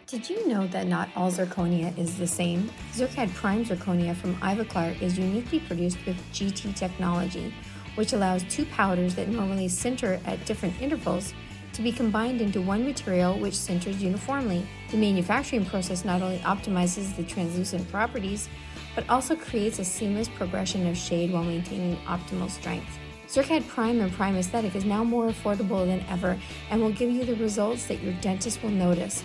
Did you know that not all zirconia is the same? Zircad Prime Zirconia from Ivoclar is uniquely produced with GT technology, which allows two powders that normally sinter at different intervals to be combined into one material which sinters uniformly. The manufacturing process not only optimizes the translucent properties, but also creates a seamless progression of shade while maintaining optimal strength. Zircad Prime and Prime Aesthetic is now more affordable than ever and will give you the results that your dentist will notice.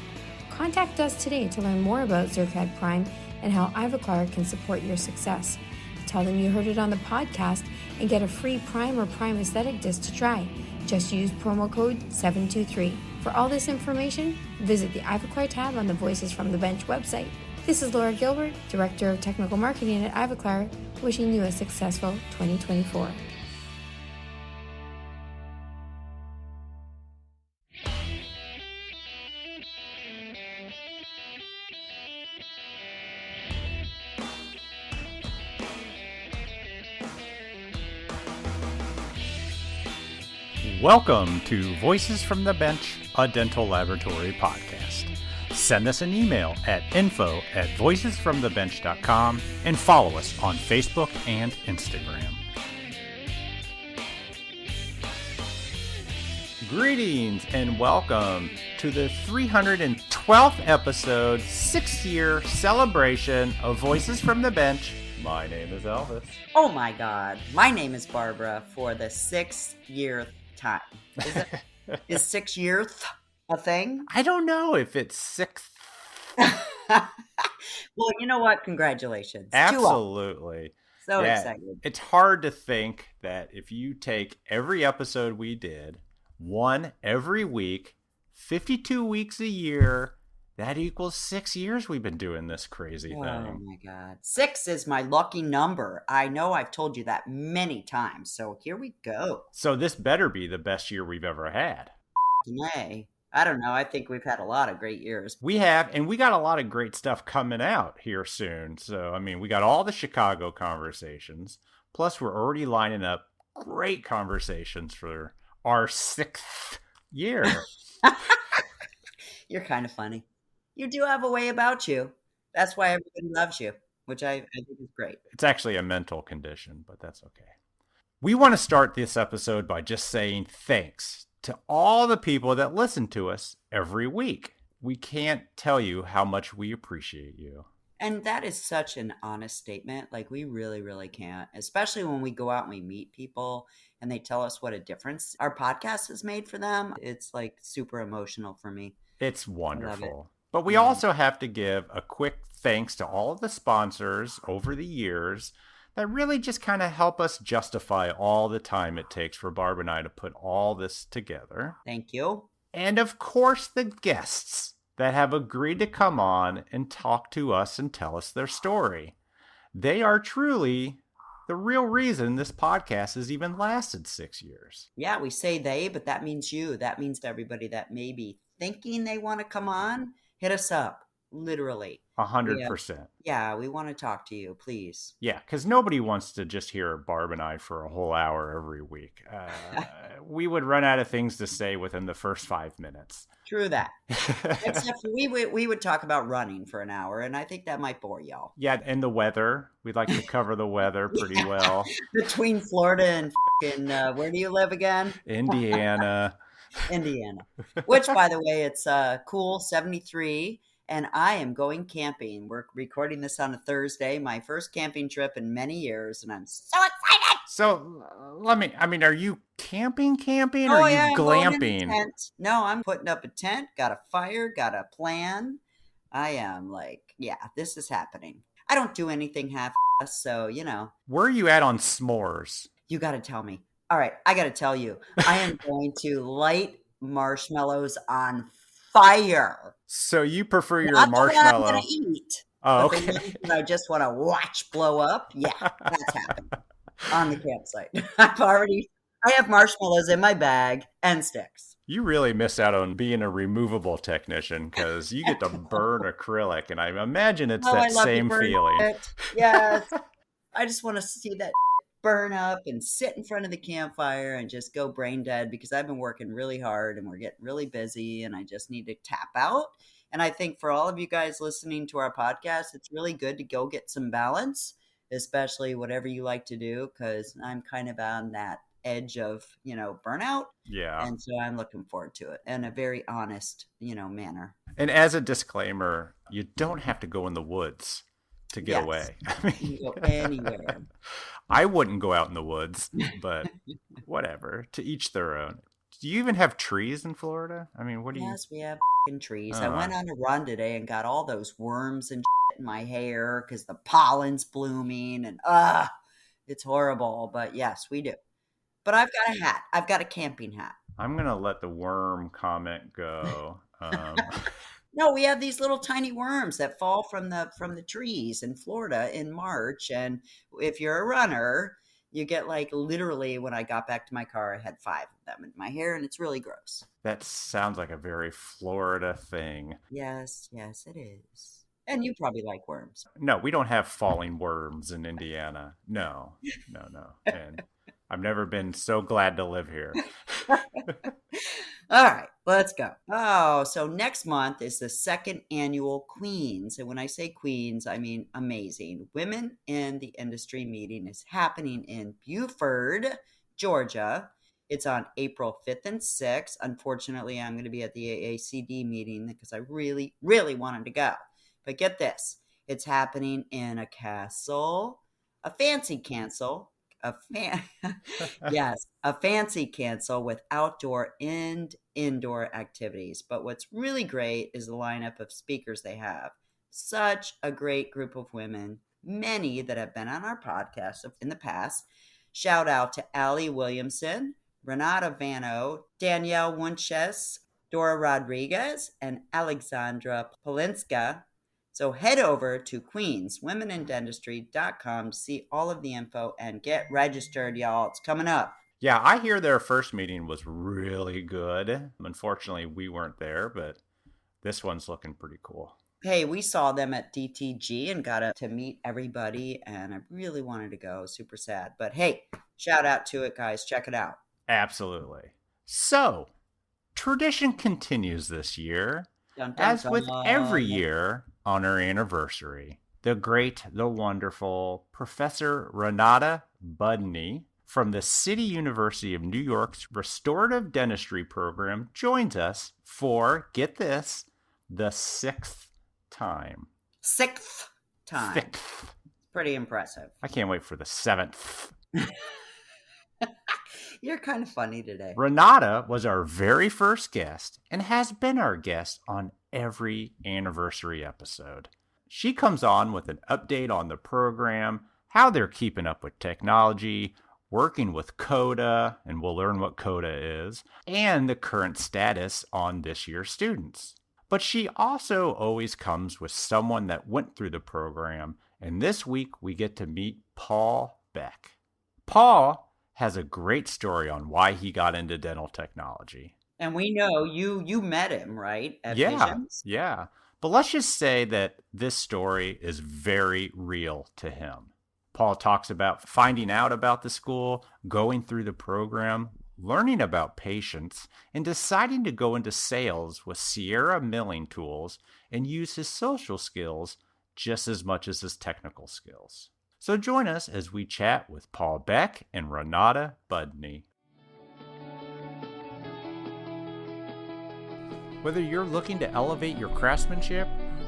Contact us today to learn more about Zircad Prime and how Ivoclar can support your success. Tell them you heard it on the podcast and get a free Prime or Prime Aesthetic disc to try. Just use promo code 723. For all this information, visit the Ivoclar tab on the Voices from the Bench website. This is Laura Gilbert, Director of Technical Marketing at Ivoclar, wishing you a successful 2024. Welcome to Voices from the Bench, a dental laboratory podcast. Send us an email at info@voicesfromthebench.com and follow us on Facebook and Instagram. Greetings and welcome to the 312th episode, 6th-year celebration of Voices from the Bench. My name is Elvis. Oh my God. My name is Barbara for the 6th year time. Is 6 years a thing? I don't know if it's 6th. Well, you know what? Congratulations. Absolutely. So excited. It's hard to think that if you take every episode we did, one every week, 52 weeks a year, that equals 6 years we've been doing this crazy thing. Oh my God. 6 is my lucky number. I know I've told you that many times. So here we go. So this better be the best year we've ever had. Nay. I don't know. I think we've had a lot of great years. We have, and we got a lot of great stuff coming out here soon. So, I mean, we got all the Chicago conversations. Plus, we're already lining up great conversations for our 6th year. You're kind of funny. You do have a way about you. That's why everybody loves you, which I think is great. It's actually a mental condition, but that's okay. We want to start this episode by just saying thanks to all the people that listen to us every week. We can't tell you how much we appreciate you. And that is such an honest statement. Like, we really, really can't, especially when we go out and we meet people and they tell us what a difference our podcast has made for them. It's like super emotional for me. It's wonderful. But we also have to give a quick thanks to all of the sponsors over the years that really just kind of help us justify all the time it takes for Barb and I to put all this together. Thank you. And of course, the guests that have agreed to come on and talk to us and tell us their story. They are truly the real reason this podcast has even lasted 6 years. Yeah, we say they, but that means you. That means everybody that may be thinking they want to come on. Hit us up, literally. 100%. Yeah, we want to talk to you, please. Yeah, because nobody wants to just hear Barb and I for a whole hour every week. We would run out of things to say within the first 5 minutes. True that. Except we would talk about running for an hour, and I think that might bore y'all. Yeah, and the weather. We'd like to cover the weather pretty well. Between Florida and fucking, where do you live again? Indiana. Which, by the way, it's cool, 73, and I am going camping. We're recording this on a Thursday, my first camping trip in many years, and I'm so excited. So are you camping or are you glamping? No, I'm putting up a tent, got a fire, got a plan. I am like, yeah, this is happening. I don't do anything half-assed, so, you know. Where are you at on s'mores? You got to tell me. All right, I got to tell you, I am going to light marshmallows on fire. So you prefer your Not marshmallow? Not I'm going to eat. Oh, but okay. I just want to watch blow up. Yeah, that's happening on the campsite. I have marshmallows in my bag and sticks. You really miss out on being a removable technician because you get to burn acrylic, and I imagine it's that same feeling. Yes, I just want to see that burn up and sit in front of the campfire and just go brain dead because I've been working really hard and we're getting really busy and I just need to tap out And I think for all of you guys listening to our podcast, it's really good to go get some balance, especially whatever you like to do, because I'm kind of on that edge of, burnout. Yeah. And so I'm looking forward to it in a very honest, manner. And as a disclaimer, you don't have to go in the woods to get away. You can go anywhere. I wouldn't go out in the woods, but whatever. To each their own. Do you even have trees in Florida? I mean, what do you? Yes, we have trees. I went on a run today and got all those worms and in my hair because the pollen's blooming and it's horrible. But yes, we do. But I've got a hat. I've got a camping hat. I'm gonna let the worm comment go. No, we have these little tiny worms that fall from the trees in Florida in March, and if you're a runner, you get literally. When I got back to my car, I had 5 of them in my hair, and it's really gross. That sounds like a very Florida thing. Yes, it is. And you probably like worms. No, we don't have falling worms in Indiana. No. And I've never been so glad to live here. All right, let's go. Oh, so next month is the 2nd annual Queens. And when I say Queens, I mean amazing. Women in the Industry meeting is happening in Buford, Georgia. It's on April 5th and 6th. Unfortunately, I'm going to be at the AACD meeting because I really, really wanted to go. But get this. It's happening in a castle, a fancy castle. Yes, a fancy castle with outdoor and indoor activities. But what's really great is the lineup of speakers they have. Such a great group of women, many that have been on our podcast in the past. Shout out to Allie Williamson, Renata Vano, Danielle Wunches, Dora Rodriguez, and Alexandra Polinska. So head over to queenswomenindentistry.com to see all of the info and get registered, y'all. It's coming up. Yeah, I hear their first meeting was really good. Unfortunately, we weren't there, but this one's looking pretty cool. Hey, we saw them at DTG and got to meet everybody, and I really wanted to go. Super sad. But hey, shout out to it, guys. Check it out. Absolutely. So, tradition continues this year. Dun, dun, As with every year on our anniversary, the great, the wonderful Professor Renata Budny from the City University of New York's Restorative Dentistry program joins us for, get this, the 6th time. 6th time. 6th. Pretty impressive. I can't wait for the 7th. You're kind of funny today. Renata was our very first guest and has been our guest on every anniversary episode. She comes on with an update on the program, how they're keeping up with technology, working with CODA, and we'll learn what CODA is, and the current status on this year's students. But she also always comes with someone that went through the program, and this week we get to meet Paul Beck. Paul has a great story on why he got into dental technology. And we know you met him, right? At Visions? Yeah. But let's just say that this story is very real to him. Paul talks about finding out about the school, going through the program, learning about patients, and deciding to go into sales with Sierra Milling Tools and use his social skills just as much as his technical skills. So join us as we chat with Paul Beck and Renata Budny. Whether you're looking to elevate your craftsmanship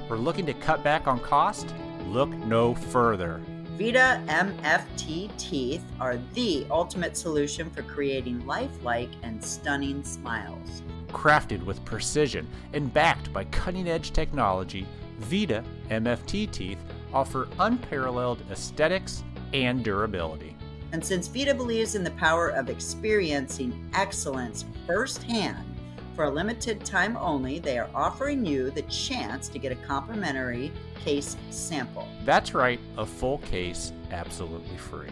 or looking to cut back on cost, look no further. VITA MFT teeth are the ultimate solution for creating lifelike and stunning smiles. Crafted with precision and backed by cutting-edge technology, VITA MFT teeth offer unparalleled aesthetics and durability. And since VITA believes in the power of experiencing excellence firsthand, for a limited time only, they are offering you the chance to get a complimentary case sample. That's right, a full case absolutely free.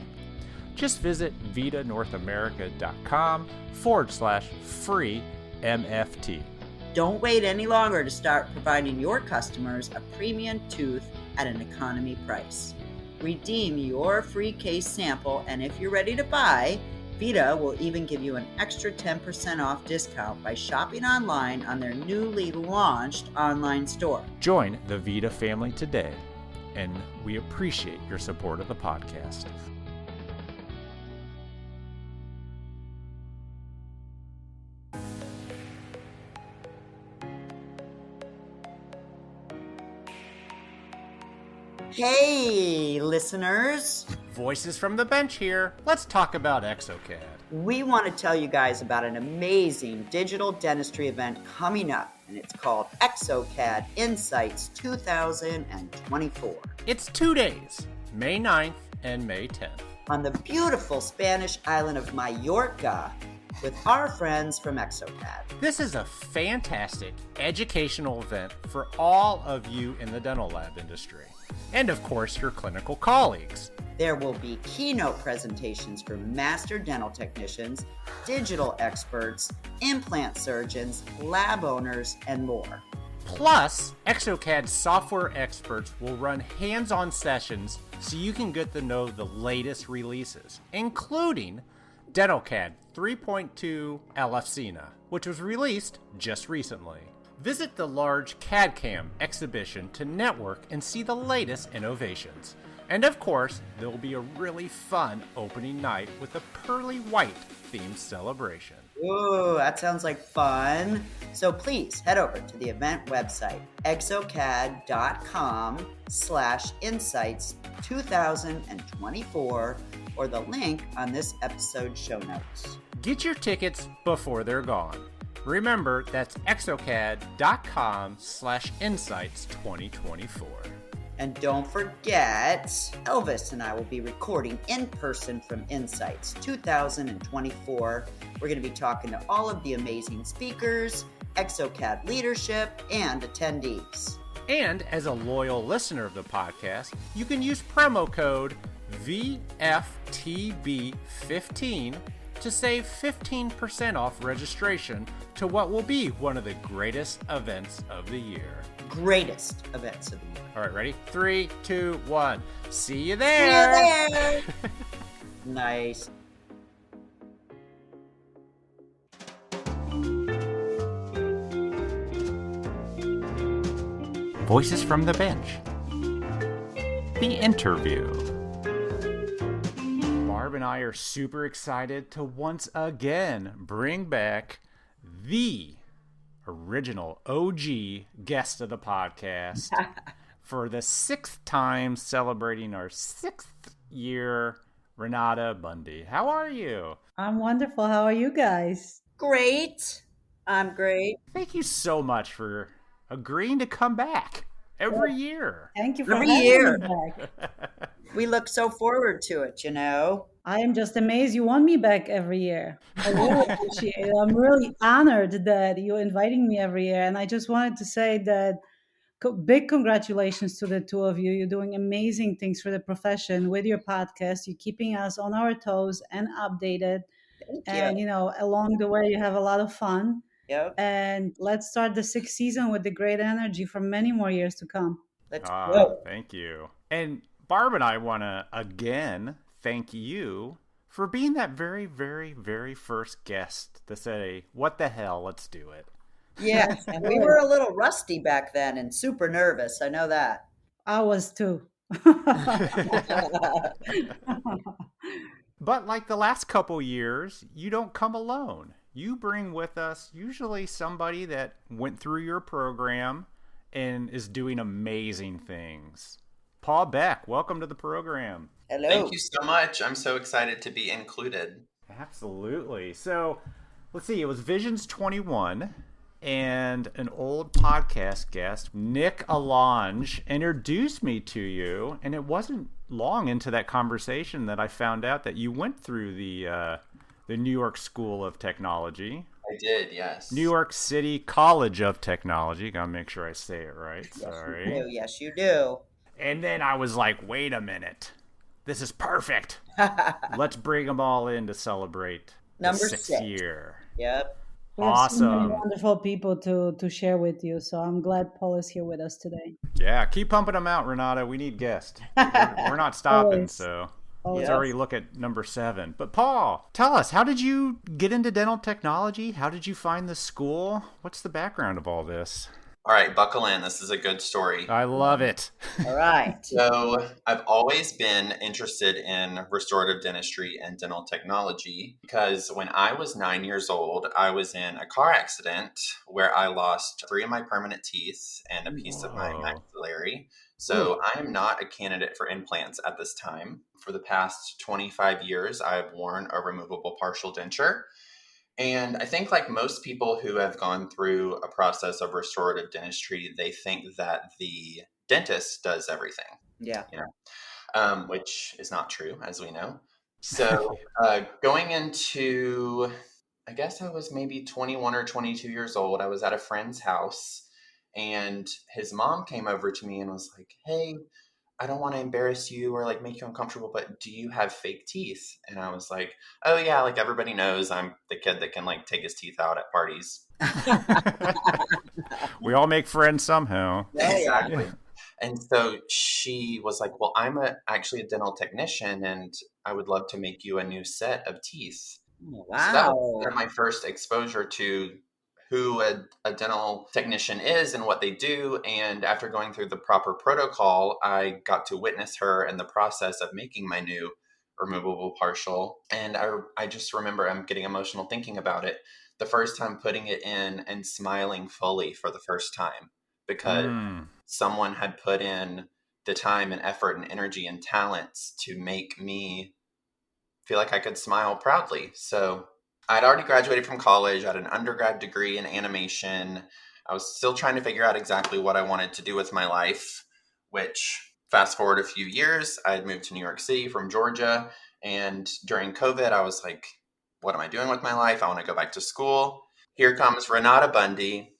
Just visit vitanorthamerica.com/free MFT. Don't wait any longer to start providing your customers a premium tooth at an economy price. Redeem your free case sample, and if you're ready to buy, VITA will even give you an extra 10% off discount by shopping online on their newly launched online store. Join the VITA family today, and we appreciate your support of the podcast. Hey, listeners. Voices from the bench here. Let's talk about exocad. We want to tell you guys about an amazing digital dentistry event coming up, and it's called exocad Insights 2024. It's 2 days, May 9th and May 10th. On the beautiful Spanish island of Mallorca with our friends from exocad. This is a fantastic educational event for all of you in the dental lab industry. And of course, your clinical colleagues. There will be keynote presentations for master dental technicians, digital experts, implant surgeons, lab owners, and more. Plus, exocad software experts will run hands-on sessions so you can get to know the latest releases, including DentalCAD 3.2 LFCina, which was released just recently. Visit the large CAD/CAM exhibition to network and see the latest innovations. And of course, there will be a really fun opening night with a pearly white themed celebration. Ooh, that sounds like fun. So please head over to the event website, exocad.com/insights 2024, or the link on this episode's show notes. Get your tickets before they're gone. Remember, that's exocad.com/insights 2024. And don't forget, Elvis and I will be recording in person from Insights 2024. We're going to be talking to all of the amazing speakers, exocad leadership, and attendees. And as a loyal listener of the podcast, you can use promo code VFTB15 to save 15% off registration to what will be one of the greatest events of the year. Greatest events of the year. All right, ready? 3, 2, 1. See you there! See you there! Nice. Voices from the bench. The interview. Barb and I are super excited to once again bring back the original OG guest of the podcast for the 6th time celebrating our 6th year, Renata Budny. How are you? I'm wonderful. How are you guys? Great. I'm great. Thank you so much for agreeing to come back every year. Thank you for Every having year. me back. We look so forward to it, you know. I am just amazed you want me back every year. I really appreciate it. I'm really honored that you're inviting me every year. And I just wanted to say that big congratulations to the two of you. You're doing amazing things for the profession with your podcast. You're keeping us on our toes and updated. Thank And, you. along the way, you have a lot of fun. Yep. And let's start the 6th season with the great energy for many more years to come. Let's go. Thank you. And Barb and I want to again thank you for being that very, very, very first guest to say, what the hell, let's do it. Yeah, and we were a little rusty back then and super nervous. I know that. I was too. But like the last couple years, you don't come alone. You bring with us usually somebody that went through your program and is doing amazing things. Paul Beck, welcome to the program. Hello. Thank you so much. I'm so excited to be included. Absolutely. So let's see, it was Visions 21, and an old podcast guest, Nick Allange, introduced me to you, and it wasn't long into that conversation that I found out that you went through the New York School of Technology. I did, yes. New York City College of Technology. Gotta make sure I say it right. Sorry. Yes, you do. Yes, you do. And then I was like, wait a minute. This is perfect. Let's bring them all in to celebrate Number the 6th 6. year. Yep. We have so many Awesome. wonderful people to share with you. So I'm glad Paul is here with us today. Yeah, keep pumping them out, Renata. We need guests. We're not stopping, Always. so. Oh, Let's Yeah. already look at number 7. But Paul, tell us, how did you get into dental technology? How did you find the school? What's the background of all this? All right, buckle in. This is a good story. I love it. All right. So, I've always been interested in restorative dentistry and dental technology because when I was 9 years old, I was in a car accident where I lost 3 of my permanent teeth and a piece of my Whoa. maxillary. So, I am not a candidate for implants at this time. For the past 25 years, I've worn a removable partial denture. And I think, like most people who have gone through a process of restorative dentistry, they think that the dentist does everything, Yeah. which is not true, as we know. So, going into, I guess I was maybe 21 or 22 years old, I was at a friend's house, and his mom came over to me and was like, "Hey, I don't want to embarrass you or like make you uncomfortable, but do you have fake teeth?" And I was like, "Oh yeah, like everybody knows I'm the kid that can like take his teeth out at parties." We all make friends somehow. Exactly. And so she was like, "Well, I'm actually a dental technician and I would love to make you a new set of teeth." Oh, So that wow. was kind of my first exposure to who a dental technician is and what they do. And after going through the proper protocol, I got to witness her in the process of making my new removable partial. And I just remember I'm getting emotional thinking about it. The first time putting it in and smiling fully for the first time because someone had put in the time and effort and energy and talents to make me feel like I could smile proudly. So I'd already graduated from college. I had an undergrad degree in animation. I was still trying to figure out exactly what I wanted to do with my life, which fast forward a few years, I had moved to New York City from Georgia. And during COVID, I was like, what am I doing with my life? I want to go back to school. Here comes Renata Bundy.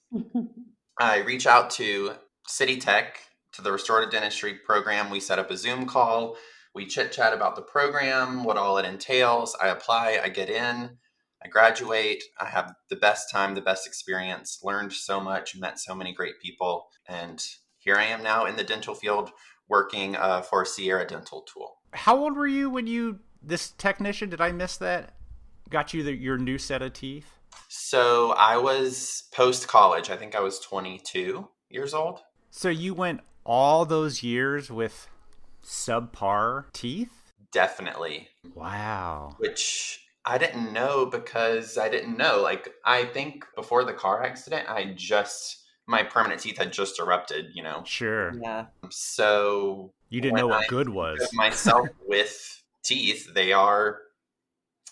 I reach out to City Tech, to the restorative dentistry program. We set up a Zoom call. We chit chat about the program, what all it entails. I apply, I get in. I graduate, I have the best time, the best experience, learned so much, met so many great people. And here I am now in the dental field working for Sierra Dental Tool. How old were you when this technician, did I miss that, got you your new set of teeth? So I was post-college. I think I was 22 years old. So you went all those years with subpar teeth? Definitely. Wow. Which I didn't know because I didn't know. Like, I think before the car accident, my permanent teeth had just erupted, Sure. Yeah. So you didn't know what good was. With myself with teeth, they are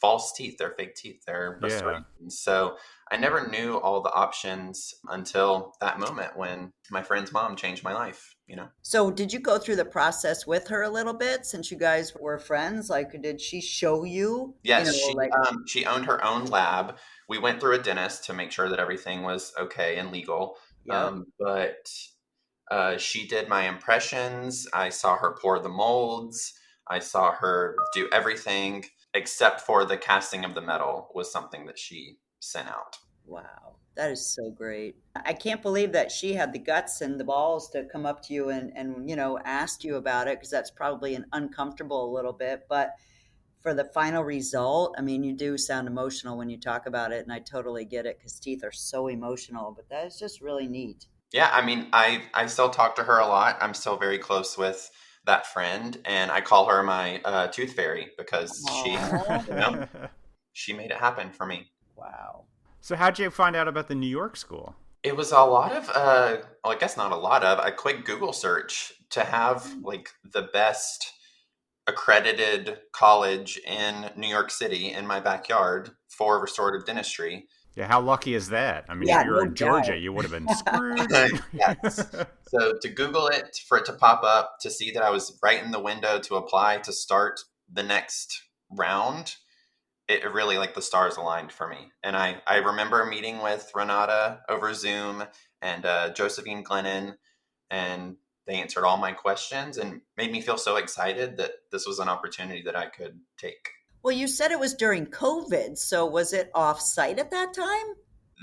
false teeth. They're fake teeth. They're restorative. So I never knew all the options until that moment when my friend's mom changed my life, So did you go through the process with her a little bit since you guys were friends? Like, did she show you? Yes, she owned her own lab. We went through a dentist to make sure that everything was okay and legal. Yep. But she did my impressions. I saw her pour the molds. I saw her do everything except for the casting of the metal was something that she sent out. Wow. That is so great. I can't believe that she had the guts and the balls to come up to you and ask you about it, because that's probably uncomfortable a little bit. But for the final result, I mean, you do sound emotional when you talk about it, and I totally get it because teeth are so emotional, but that is just really neat. Yeah, I mean, I still talk to her a lot. I'm still very close with that friend, and I call her my tooth fairy because she made it happen for me. Wow. So how'd you find out about the New York school? It was a lot of, I guess not a lot of, a quick Google search to have like the best accredited college in New York City in my backyard for restorative dentistry. Yeah, how lucky is that? I mean, Yeah, if you were no in Georgia, doubt. you would have been screwed. Yes. So to Google it, for it to pop up, to see that I was right in the window to apply to start the next round, it really, like, the stars aligned for me. And I remember meeting with Renata over Zoom and Josephine Glennon, and they answered all my questions and made me feel so excited that this was an opportunity that I could take. Well, you said it was during COVID, so was it off-site at that time?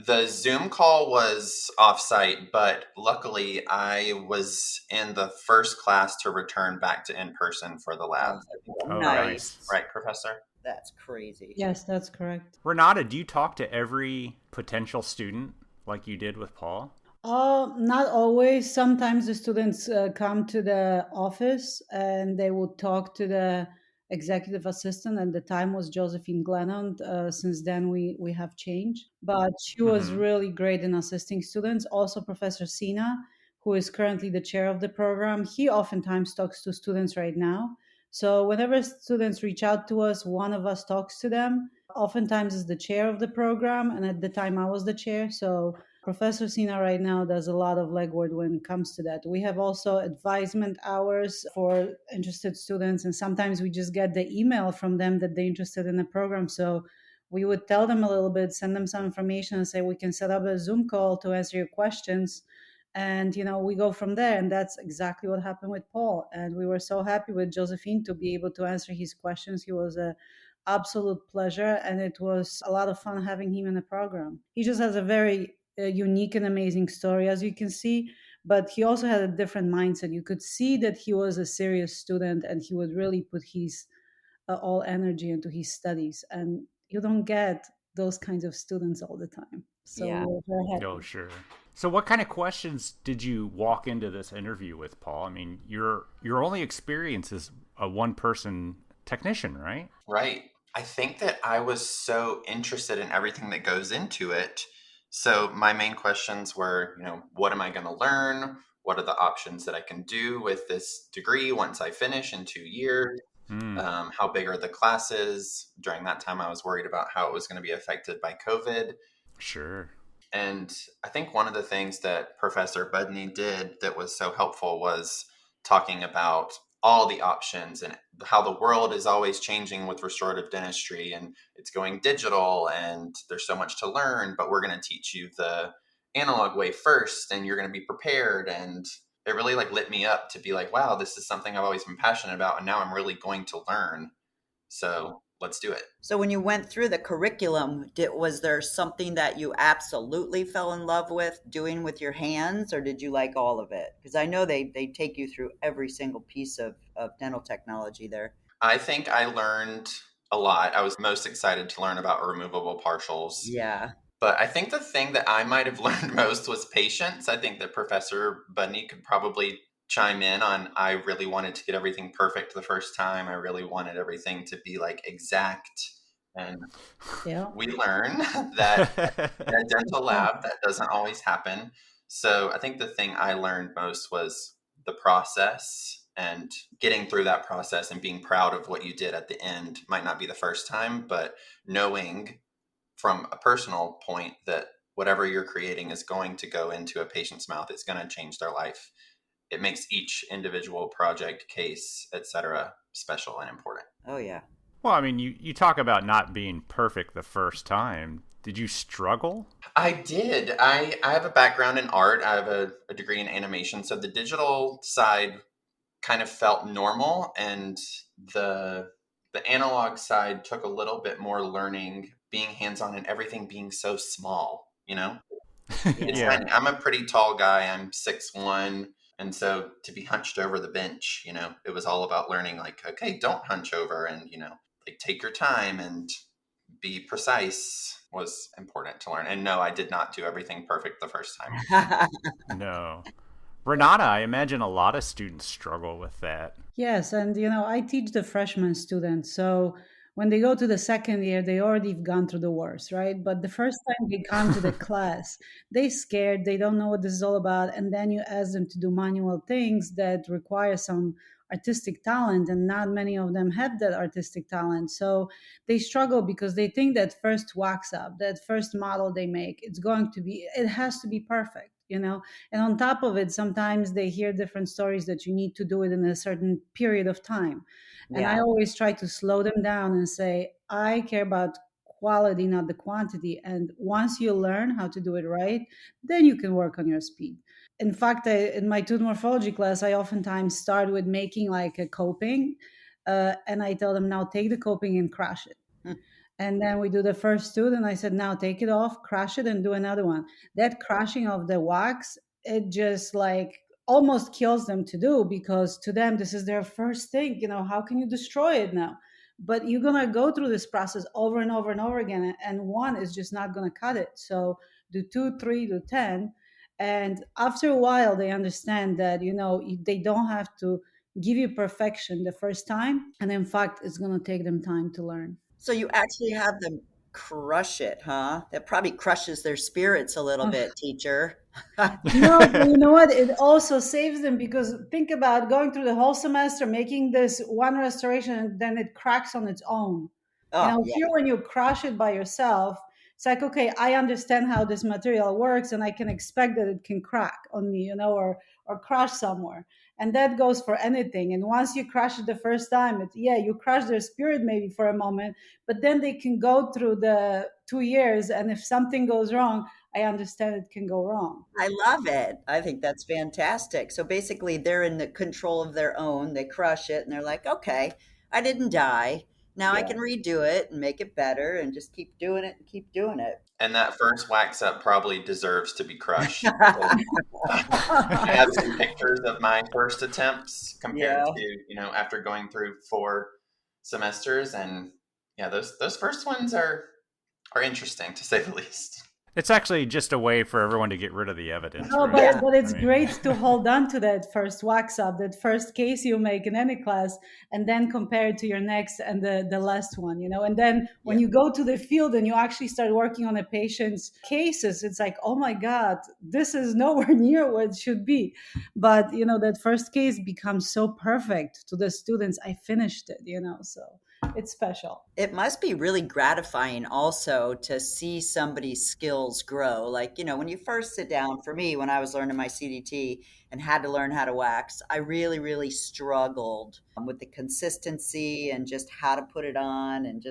The Zoom call was offsite, but luckily I was in the first class to return back to in person for the lab. Oh, Nice. Right, Professor? That's crazy. Yes, that's correct. Renata, do you talk to every potential student like you did with Paul? Not always. Sometimes the students come to the office and they will talk to the executive assistant. At the time was Josephine Glennon. Since then, we have changed. But she was really great in assisting students. Also, Professor Sina, who is currently the chair of the program, he oftentimes talks to students right now. So whenever students reach out to us, one of us talks to them. Oftentimes is the chair of the program, and at the time I was the chair. So Professor Sina right now does a lot of legwork when it comes to that. We have also advisement hours for interested students, and sometimes we just get the email from them that they're interested in the program. So we would tell them a little bit, send them some information, and say we can set up a Zoom call to answer your questions. And we go from there. And that's exactly what happened with Paul. And we were so happy with Josephine to be able to answer his questions. He was a absolute pleasure, and it was a lot of fun having him in the program. He just has a very unique and amazing story, as you can see, but he also had a different mindset. You could see that he was a serious student and he would really put his all energy into his studies, and you don't get those kinds of students all the time. So Yeah. we're very happy. Oh, sure. So what kind of questions did you walk into this interview with, Paul? I mean, your only experience is a one-person technician, right? Right. I think that I was so interested in everything that goes into it. So my main questions were, what am I going to learn? What are the options that I can do with this degree once I finish in 2 years? How big are the classes? During that time, I was worried about how it was going to be affected by COVID. Sure. And I think one of the things that Professor Budny did that was so helpful was talking about all the options and how the world is always changing with restorative dentistry, and it's going digital and there's so much to learn, but we're going to teach you the analog way first and you're going to be prepared. And it really lit me up to be like, wow, this is something I've always been passionate about, and now I'm really going to learn. So let's do it. So when you went through the curriculum, was there something that you absolutely fell in love with doing with your hands, or did you like all of it? Because I know they take you through every single piece of dental technology there. I think I learned a lot. I was most excited to learn about removable partials. Yeah. But I think the thing that I might have learned most was patience. I think that Professor Budny could probably chime in on, I really wanted to get everything perfect the first time. I really wanted everything to be exact. And we learn that in a dental lab, that doesn't always happen. So I think the thing I learned most was the process, and getting through that process and being proud of what you did at the end. Might not be the first time, but knowing from a personal point that whatever you're creating is going to go into a patient's mouth. It's going to change their life. It makes each individual project, case, etc., special and important. Oh, yeah. Well, I mean, you talk about not being perfect the first time. Did you struggle? I did. I have a background in art. I have a degree in animation. So the digital side kind of felt normal, and the analog side took a little bit more learning, being hands-on and everything being so small, It's Yeah. tiny. I'm a pretty tall guy. I'm 6'1". And so to be hunched over the bench, it was all about learning, okay, don't hunch over, and, take your time and be precise was important to learn. And no, I did not do everything perfect the first time. No. Renata, I imagine a lot of students struggle with that. Yes, and I teach the freshman students, so when they go to the second year, they already have gone through the worst, right? But the first time they come to the class, they scared, they don't know what this is all about, and then you ask them to do manual things that require some artistic talent, and not many of them have that artistic talent. So they struggle because they think that first wax up, that first model they make, it has to be perfect. And on top of it, sometimes they hear different stories that you need to do it in a certain period of time. And I always try to slow them down and say, I care about quality, not the quantity. And once you learn how to do it right, then you can work on your speed. In fact, in my tooth morphology class, I oftentimes start with making a coping. And I tell them, now take the coping and crush it. And then we do the first tooth, and I said, now take it off, crush it, and do another one. That crushing of the wax, it just like almost kills them to do, because to them, this is their first thing. How can you destroy it now? But you're going to go through this process over and over and over again, and one is just not going to cut it. So do 2, 3, do 10. And after a while, they understand that, they don't have to give you perfection the first time. And in fact, it's going to take them time to learn. So you actually have them crush it, huh? That probably crushes their spirits a little bit, teacher. No, but you know what? It also saves them, because think about going through the whole semester, making this one restoration, and then it cracks on its own. Oh, yeah. Here, when you crush it by yourself, it's like, okay, I understand how this material works, and I can expect that it can crack on me, or crush somewhere. And that goes for anything. And once you crush it the first time, you crush their spirit maybe for a moment, but then they can go through the 2 years. And if something goes wrong, I understand it can go wrong. I love it. I think that's fantastic. So basically, they're in the control of their own. They crush it and they're like, okay, I didn't die. Now I can redo it and make it better and just keep doing it and keep doing it. And that first wax up probably deserves to be crushed. I have some pictures of my first attempts compared to, after going through 4 semesters. And yeah, those first ones are interesting, to say the least. It's actually just a way for everyone to get rid of the evidence. No, right? but it's great to hold on to that first wax up, that first case you make in any class, and then compare it to your next and the last one, And then when you go to the field and you actually start working on a patient's cases, it's like, oh my God, this is nowhere near what it should be. But, that first case becomes so perfect to the students. I finished it, so it's special. It must be really gratifying also to see somebody's skills grow. Like, when you first sit down, for me, when I was learning my CDT and had to learn how to wax, I really, really struggled with the consistency and just how to put it on. And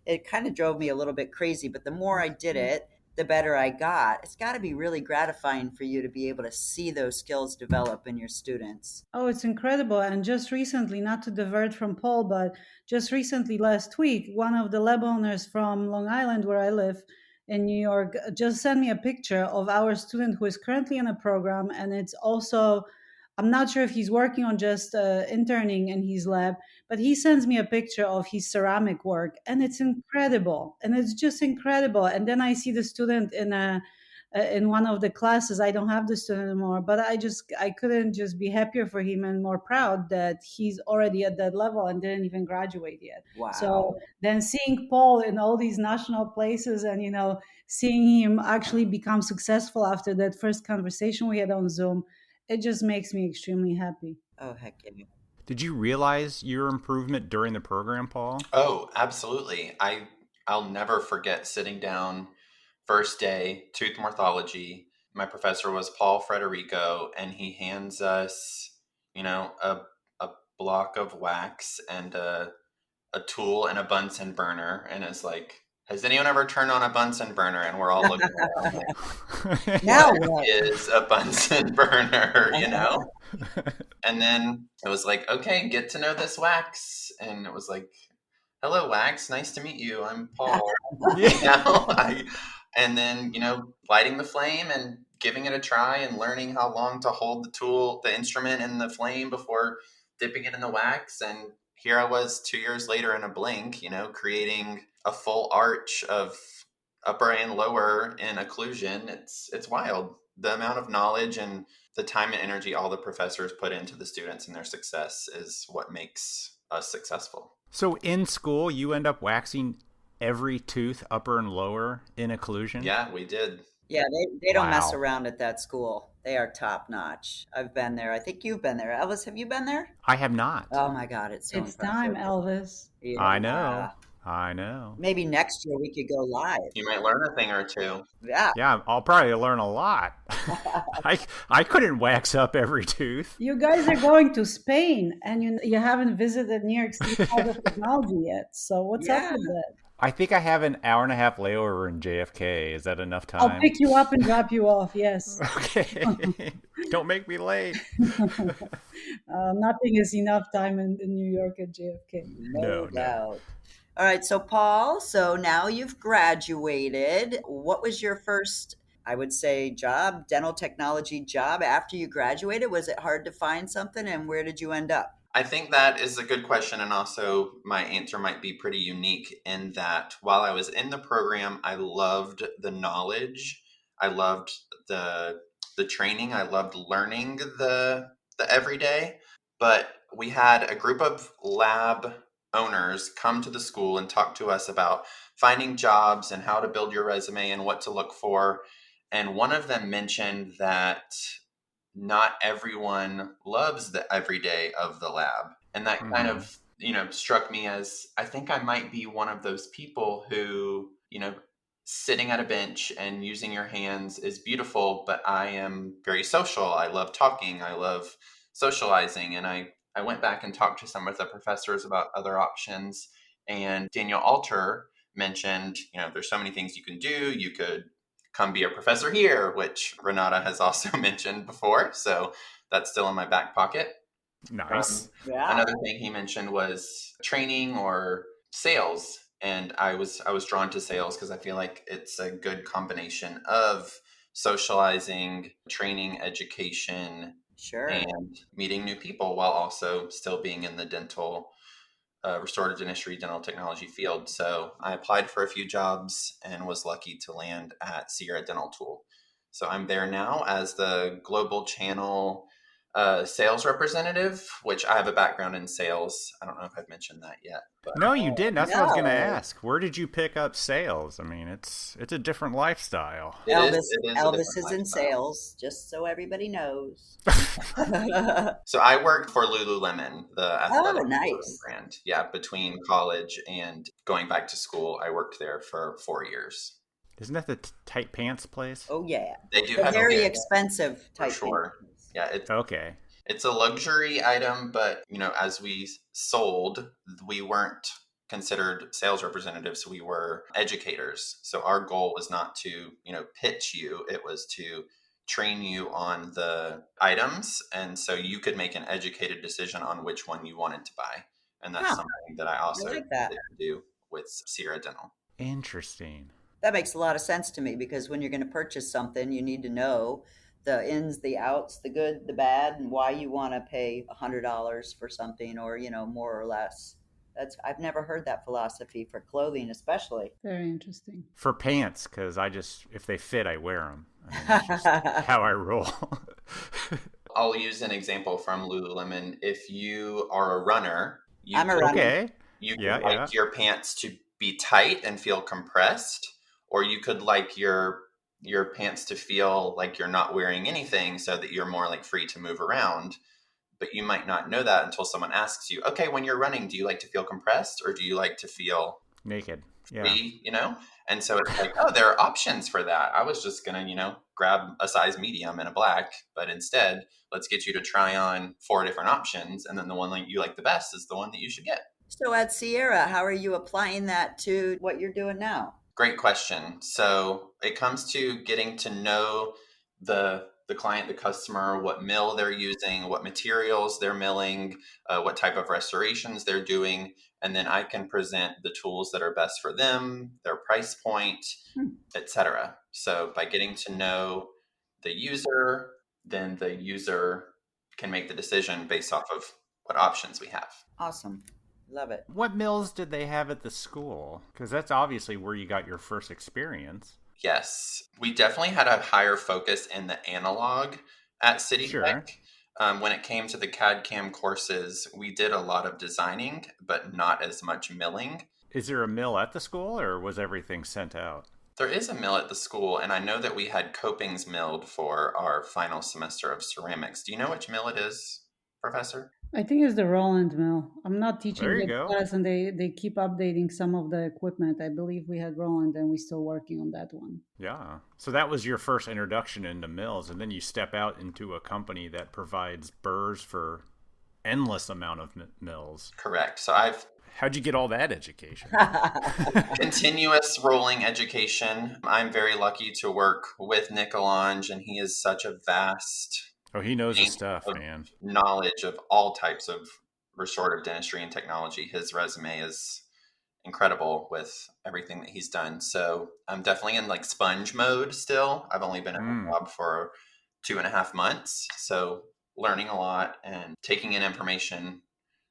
it kind of drove me a little bit crazy. But the more I did it, the better I got. It's got to be really gratifying for you to be able to see those skills develop in your students. Oh, it's incredible. And just recently, not to divert from Paul, but just recently last week, one of the lab owners from Long Island, where I live in New York, just sent me a picture of our student who is currently in a program. And it's also, I'm not sure if he's working on just interning in his lab, but he sends me a picture of his ceramic work, and it's incredible. And it's just incredible. And then I see the student in one of the classes. I don't have the student anymore, but I couldn't just be happier for him and more proud that he's already at that level and didn't even graduate yet. Wow. So then seeing Paul in all these national places and, seeing him actually become successful after that first conversation we had on Zoom, it just makes me extremely happy. Oh, heck yeah. Did you realize your improvement during the program, Paul? Oh, absolutely. I'll never forget sitting down first day, tooth morphology. My professor was Paul Frederico, and he hands us, a block of wax and a tool and a Bunsen burner, and it's like, has anyone ever turned on a Bunsen burner? And we're all looking around like, now what is a Bunsen burner, And then it was like, okay, get to know this wax. And it was like, hello, wax. Nice to meet you. I'm Paul. And then, lighting the flame and giving it a try and learning how long to hold the tool, the instrument in the flame before dipping it in the wax. And here I was 2 years later in a blink, creating a full arch of upper and lower in occlusion. It's wild. The amount of knowledge and the time and energy all the professors put into the students and their success is what makes us successful. So in school, you end up waxing every tooth, upper and lower, in occlusion? Yeah, we did. Yeah, they don't mess Wow. around at that school. They are top notch. I've been there. I think you've been there. Elvis, have you been there? I have not. Oh my God, it's so It's impressive. time, Elvis. Yeah. I know. Maybe next year we could go live. You might learn a thing or two. Yeah. Yeah, I'll probably learn a lot. I couldn't wax up every tooth. You guys are going to Spain, and you haven't visited New York City Hall of Technology yet. So what's up with that? I think I have an hour and a half layover in JFK. Is that enough time? I'll pick you up and drop you off. Yes. Okay. Don't make me late. Nothing is enough time in New York at JFK. No doubt. All right, so Paul, so now you've graduated. What was your first, I would say, job, dental technology job after you graduated? Was it hard to find something, and where did you end up? I think that is a good question. And also, my answer might be pretty unique in that while I was in the program, I loved the knowledge. I loved the training. I loved learning the everyday. But we had a group of lab owners come to the school and talk to us about finding jobs and how to build your resume and what to look for. And one of them mentioned that not everyone loves the everyday of the lab. And that kind of, struck me as I think I might be one of those people who, sitting at a bench and using your hands is beautiful, but I am very social. I love talking. I love socializing. And I went back and talked to some of the professors about other options. And Daniel Alter mentioned, there's so many things you can do. You could come be a professor here, which Renata has also mentioned before. So that's still in my back pocket. Nice. Another thing he mentioned was training or sales. And I was drawn to sales because I feel like it's a good combination of socializing, training, education, and meeting new people while also still being in the dental restorative dentistry, dental technology field. So I applied for a few jobs and was lucky to land at Sierra Dental Tool. So I'm there now as the global channel sales representative, which I have a background in sales. I don't know if I've mentioned that yet. But... No, you didn't. That's what I was going to ask. Where did you pick up sales? I mean, it's a different lifestyle. Elvis is in sales, just so everybody knows. So I worked for Lululemon, the athletic nice brand. Yeah, between college and going back to school, I worked there for 4 years. Isn't that the tight pants place? Oh yeah, they do have very expensive tight pants. Yeah, it's okay. It's a luxury item, but as we sold, we weren't considered sales representatives. We were educators. So our goal was not to, pitch you. It was to train you on the items. And so you could make an educated decision on which one you wanted to buy. And that's something that I also do with Sierra Dental. Interesting. That makes a lot of sense to me because when you're going to purchase something, you need to know the ins, the outs, the good, the bad, and why you want to pay $100 for something or, more or less. I've never heard that philosophy for clothing, especially. Very interesting. For pants, because if they fit, I wear them. I mean, that's just how I roll. I'll use an example from Lululemon. If you are a runner, I'm a runner. Okay. You could like your pants to be tight and feel compressed, or you could like your pants to feel like you're not wearing anything so that you're more like free to move around. But you might not know that until someone asks you, okay, when you're running, do you like to feel compressed or do you like to feel naked? Free, And so it's like, there are options for that. I was just going to, grab a size medium and a black, but instead let's get you to try on 4 different options. And then the one that you like the best is the one that you should get. So at Sierra, how are you applying that to what you're doing now? Great question. So it comes to getting to know the client, the customer, what mill they're using, what materials they're milling, what type of restorations they're doing. And then I can present the tools that are best for them, their price point, etc. So by getting to know the user, then the user can make the decision based off of what options we have. Awesome. Love it. What mills did they have at the school? Because that's obviously where you got your first experience. Yes. We definitely had a higher focus in the analog at City Beck. When it came to the CAD/CAM courses, we did a lot of designing, but not as much milling. Is there a mill at the school, or was everything sent out? There is a mill at the school, and I know that we had copings milled for our final semester of ceramics. Do you know which mill it is, Professor? I think it's the Roland mill. I'm not teaching the class, and they keep updating some of the equipment. I believe we had Roland, and we're still working on that one. Yeah. So that was your first introduction into mills, and then you step out into a company that provides Burs for endless amount of mills. Correct. So How'd you get all that education? Continuous rolling education. I'm very lucky to work with Nick Alonge, and he is such a vast... Oh, he knows his stuff, man. Knowledge of all types of restorative dentistry and technology. His resume is incredible with everything that he's done. So I'm definitely in like sponge mode still. I've only been at the job for 2.5 months. So learning a lot and taking in information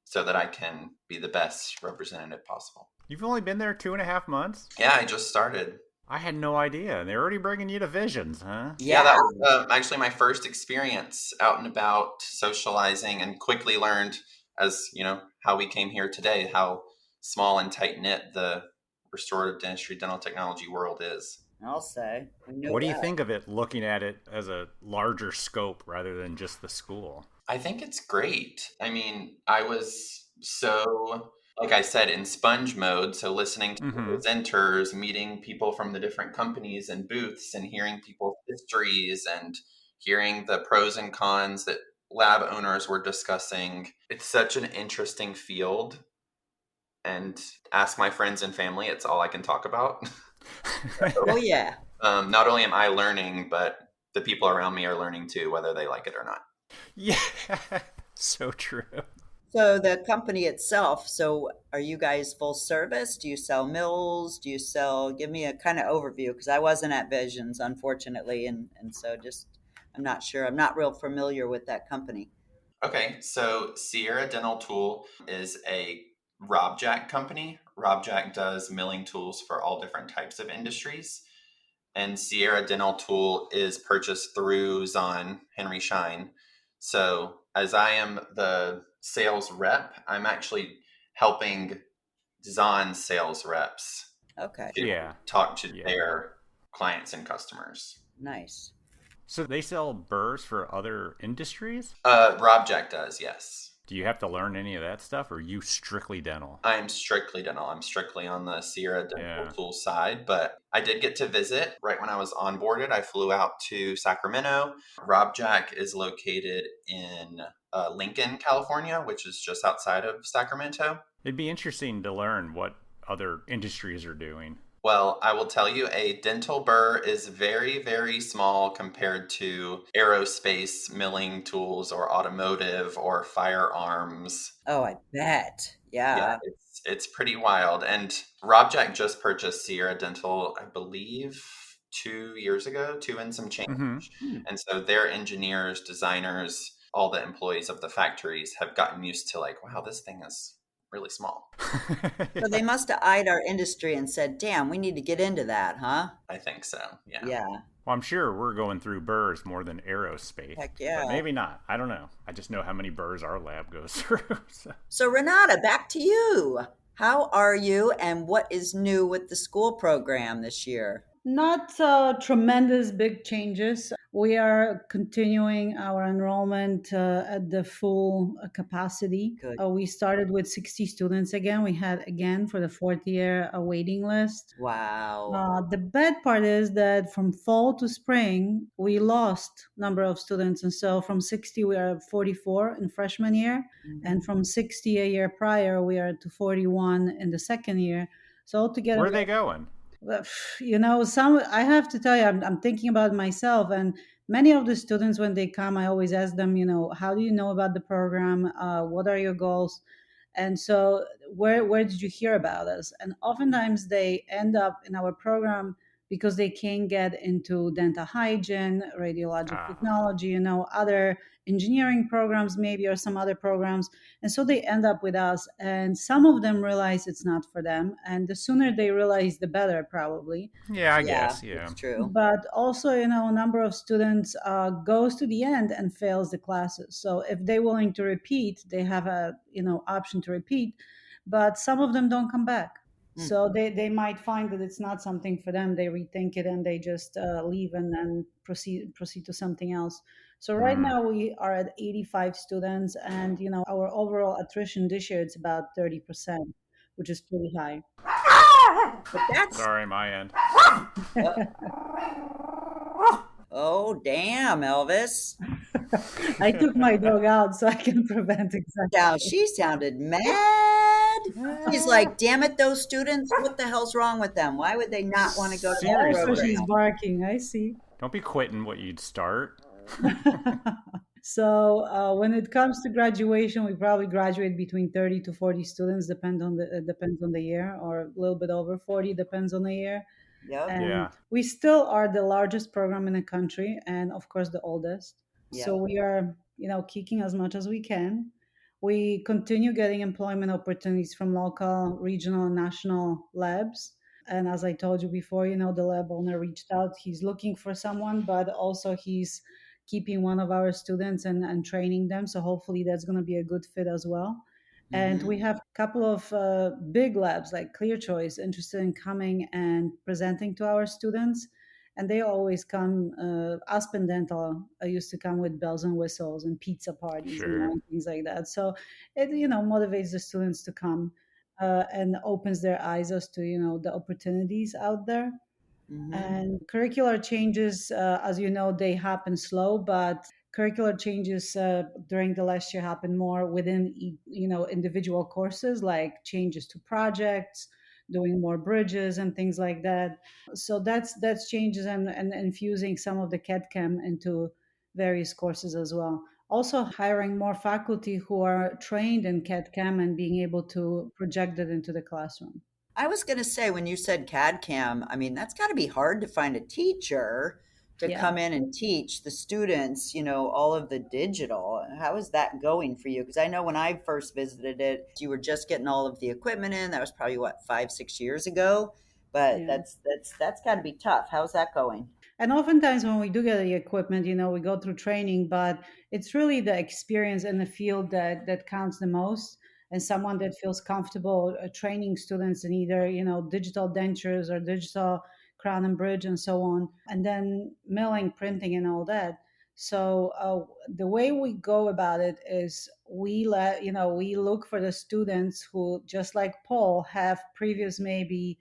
so that I can be the best representative possible. You've only been there 2.5 months? Yeah, I just started. I had no idea. They're already bringing you to Visions, huh? Yeah, that was actually my first experience out and about socializing, and quickly learned, as you know, how we came here today, how small and tight-knit the restorative dentistry dental technology world is. I'll say. What do you think of it, looking at it as a larger scope rather than just the school? I think it's great. I mean, I was so, like I said, in sponge mode. So listening to presenters, meeting people from the different companies and booths, and hearing people's histories and hearing the pros and cons that lab owners were discussing. It's such an interesting field. And ask my friends and family, it's all I can talk about. Oh, yeah. Not only am I learning, but the people around me are learning too, whether they like it or not. Yeah, so true. So the company itself, so are you guys full service? Do you sell mills? Do you sell, give me a kind of overview, because I wasn't at Visions, unfortunately, and so just, I'm not sure. I'm not real familiar with that company. Okay, so Sierra Dental Tool is a RobJack company. RobJack does milling tools for all different types of industries. And Sierra Dental Tool is purchased through Zahn, Henry Schein. So as I am the sales rep, I'm actually helping Zahn's sales reps talk to their clients and customers. Nice. So they sell Burs for other industries? RobJack does, yes. Do you have to learn any of that stuff, or are you strictly dental? I'm strictly dental. I'm strictly on the Sierra Dental Tool side, but I did get to visit right when I was onboarded. I flew out to Sacramento. RobJack is located in Lincoln, California, which is just outside of Sacramento. It'd be interesting to learn what other industries are doing. Well, I will tell you, a dental burr is very, very small compared to aerospace milling tools or automotive or firearms. Oh, I bet. Yeah, it's pretty wild. And RobJack just purchased Sierra Dental, I believe, 2 years ago, 2 and some change. And so their engineers, designers, all the employees of the factories have gotten used to like, wow, this thing is really small. So they must have eyed our industry and said, damn, we need to get into that, huh? I think so, yeah. Yeah. Well, I'm sure we're going through Burs more than aerospace. Heck yeah. But maybe not. I don't know. I just know how many Burs our lab goes through. So Renata, back to you. How are you, and what is new with the school program this year? Not tremendous big changes. We are continuing our enrollment at the full capacity. We started with 60 students again. We had, again, for the 4th year, a waiting list. Wow. The bad part is that from fall to spring, we lost number of students. And so from 60, we are at 44 in freshman year. And from 60 a year prior, we are to 41 in the 2nd year. So altogether... Where are they going? You know, I have to tell you, I'm thinking about myself, and many of the students, when they come, I always ask them, you know, how do you know about the program? What are your goals? And so where did you hear about us? And oftentimes they end up in our program because they can't get into dental hygiene, radiologic technology, you know, other engineering programs maybe, or some other programs. And so they end up with us. And some of them realize it's not for them. And the sooner they realize, the better, probably. Yeah, I guess. Yeah, that's true. But also, you know, a number of students goes to the end and fails the classes. So if they're willing to repeat, they have a, you know, option to repeat. But some of them don't come back. So they might find that it's not something for them. They rethink it and they just leave and then proceed to something else. So right now we are at 85 students, and you know, our overall attrition this year is about 30%, which is pretty high. But that's... Sorry, my end. Oh, damn, Elvis. I took my dog out so I can prevent exactly. Now, she sounded mad. She's like, damn it, those students, what the hell's wrong with them? Why would they not want to go to Seriously. the So she's barking, I see. Don't be quitting what you'd start. So when it comes to graduation, we probably graduate between 30 to 40 students, depends on the year, or a little bit over 40, depends on the year. Yep. And Yeah. we still are the largest program in the country, and of course the oldest. So Yep. we are, kicking as much as we can. We continue getting employment opportunities from local, regional, and national labs. And as I told you before, the lab owner reached out. He's looking for someone, but also he's keeping one of our students and training them. So hopefully that's going to be a good fit as well. And Mm-hmm. we have a couple of big labs like Clear Choice interested in coming and presenting to our students. And they always come. Aspen Dental used to come with bells and whistles and pizza parties, Sure. and things like that. So it, motivates the students to come and opens their eyes as to, the opportunities out there. Mm-hmm. And curricular changes, as you know, they happen slow, but curricular changes during the last year happen more within, individual courses, like changes to projects, doing more bridges and things like that. So that's changes, and infusing some of the CAD/CAM into various courses as well. Also hiring more faculty who are trained in CAD/CAM and being able to project it into the classroom. I was going to say, when you said CAD CAM, I mean, that's got to be hard to find a teacher to Yeah. come in and teach the students, all of the digital. How is that going for you? Because I know when I first visited it, you were just getting all of the equipment in. That was probably what, 5, 6 years ago. But Yeah. that's got to be tough. How's that going? And oftentimes when we do get the equipment, we go through training, but it's really the experience in the field that counts the most. And someone that feels comfortable training students in either, digital dentures or digital crown and bridge and so on, and then milling, printing, and all that. So the way we go about it is we look for the students who, just like Paul, have previous maybe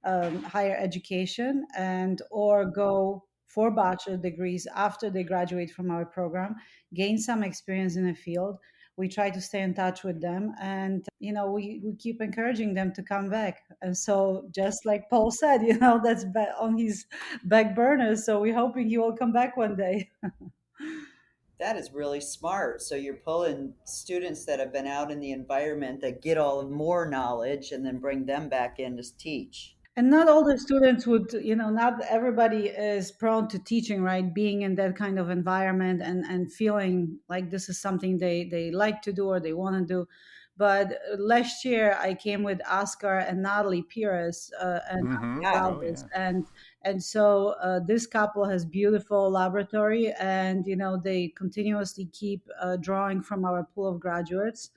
higher education and or go for bachelor degrees after they graduate from our program, gain some experience in the field. We try to stay in touch with them, and we keep encouraging them to come back. And so, just like Paul said, that's on his back burner, so we're hoping he will come back one day. That is really smart. So you're pulling students that have been out in the environment that get all of more knowledge and then bring them back in to teach. And not all the students would, not everybody is prone to teaching, right? Being in that kind of environment and feeling like this is something they like to do or they want to do. But last year I came with Oscar and Natalie Pires and Mm-hmm. Yeah. Oh Galvez, yeah. and so this couple has beautiful laboratory, and they continuously keep drawing from our pool of graduates.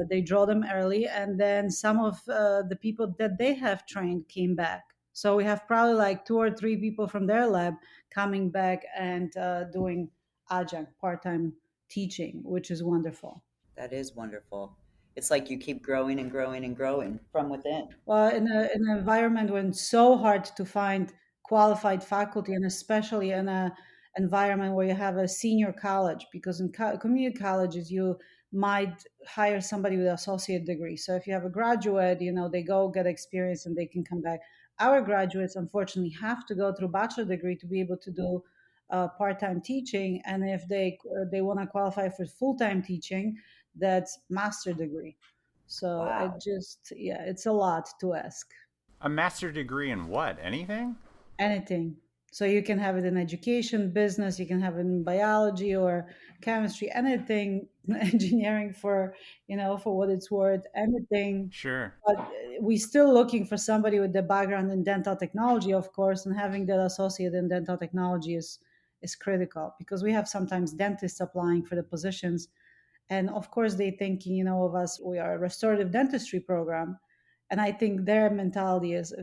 They draw them early, and then some of the people that they have trained came back. So we have probably like 2 or 3 people from their lab coming back and doing adjunct part-time teaching, which is wonderful. That is wonderful. It's like you keep growing and growing and growing from within. Well, in an environment when it's so hard to find qualified faculty, and especially in a environment where you have a senior college, because in community colleges you might hire somebody with an associate degree. So if you have a graduate, they go get experience and they can come back. Our graduates, unfortunately, have to go through bachelor degree to be able to do part-time teaching, and if they want to qualify for full-time teaching, that's master degree. So Wow. yeah, it's a lot to ask. A master degree in what? Anything? Anything. So you can have it in education, business, you can have it in biology or chemistry, anything, engineering for what it's worth, anything. Sure. But we're still looking for somebody with the background in dental technology, of course, and having that associate in dental technology is critical, because we have sometimes dentists applying for the positions. And of course, they thinking, of us, we are a restorative dentistry program. And I think their mentality is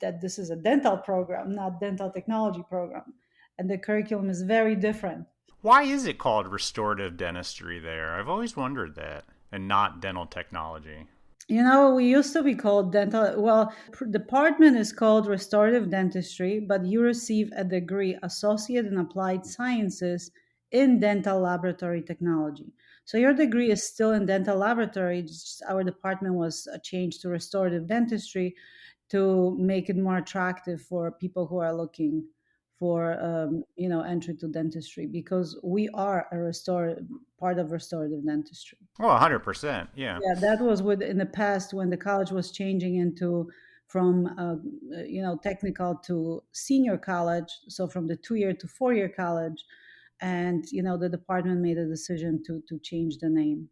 that this is a dental program, not dental technology program. And the curriculum is very different. Why is it called restorative dentistry there? I've always wondered that, and not dental technology. We used to be called dental. Well, department is called restorative dentistry, but you receive a degree, associate in applied sciences in dental laboratory technology. So your degree is still in dental laboratory. Just our department was changed to restorative dentistry to make it more attractive for people who are looking for entry to dentistry, because we are part of restorative dentistry. Oh, 100%. Yeah. Yeah, that was in the past when the college was changing into from technical to senior college, so from the 2-year to 4-year college, and the department made a decision to change the name.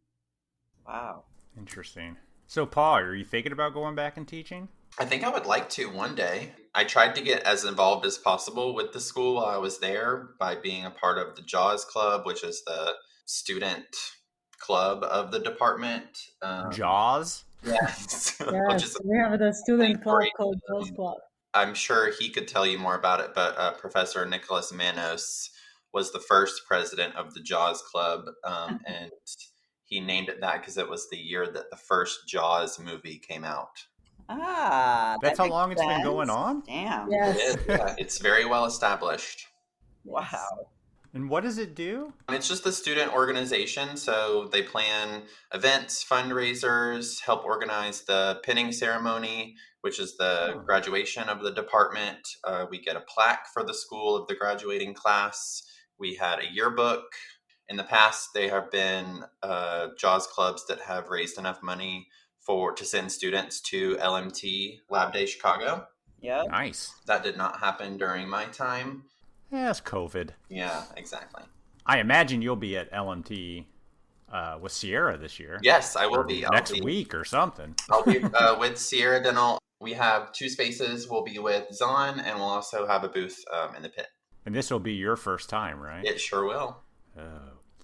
Wow. Interesting. So, Paul, are you thinking about going back and teaching? I think I would like to one day. I tried to get as involved as possible with the school while I was there by being a part of the JAWS Club, which is the student club of the department. JAWS? Yes. Yes, we have a student club called JAWS Club. I'm sure he could tell you more about it, but Professor Nicholas Manos was the first president of the JAWS Club, and he named it that because it was the year that the first JAWS movie came out. That's how long it's been going on? Damn. Yes. Yeah, it's very well established. Wow. And what does it do? It's just a student organization, so they plan events, fundraisers, help organize the pinning ceremony, which is the graduation of the department. We get a plaque for the school of the graduating class. We had a yearbook. In the past, there have been JAWS clubs that have raised enough money to send students to LMT Lab Day Chicago. Yeah. Nice. That did not happen during my time. Yeah, it's COVID. Yeah, exactly. I imagine you'll be at LMT with Sierra this year. Yes, I will be. Next week or something. I'll be with Sierra Dental. We have 2 spaces. We'll be with Zahn, and we'll also have a booth in the pit. And this will be your first time, right? It sure will. Oh,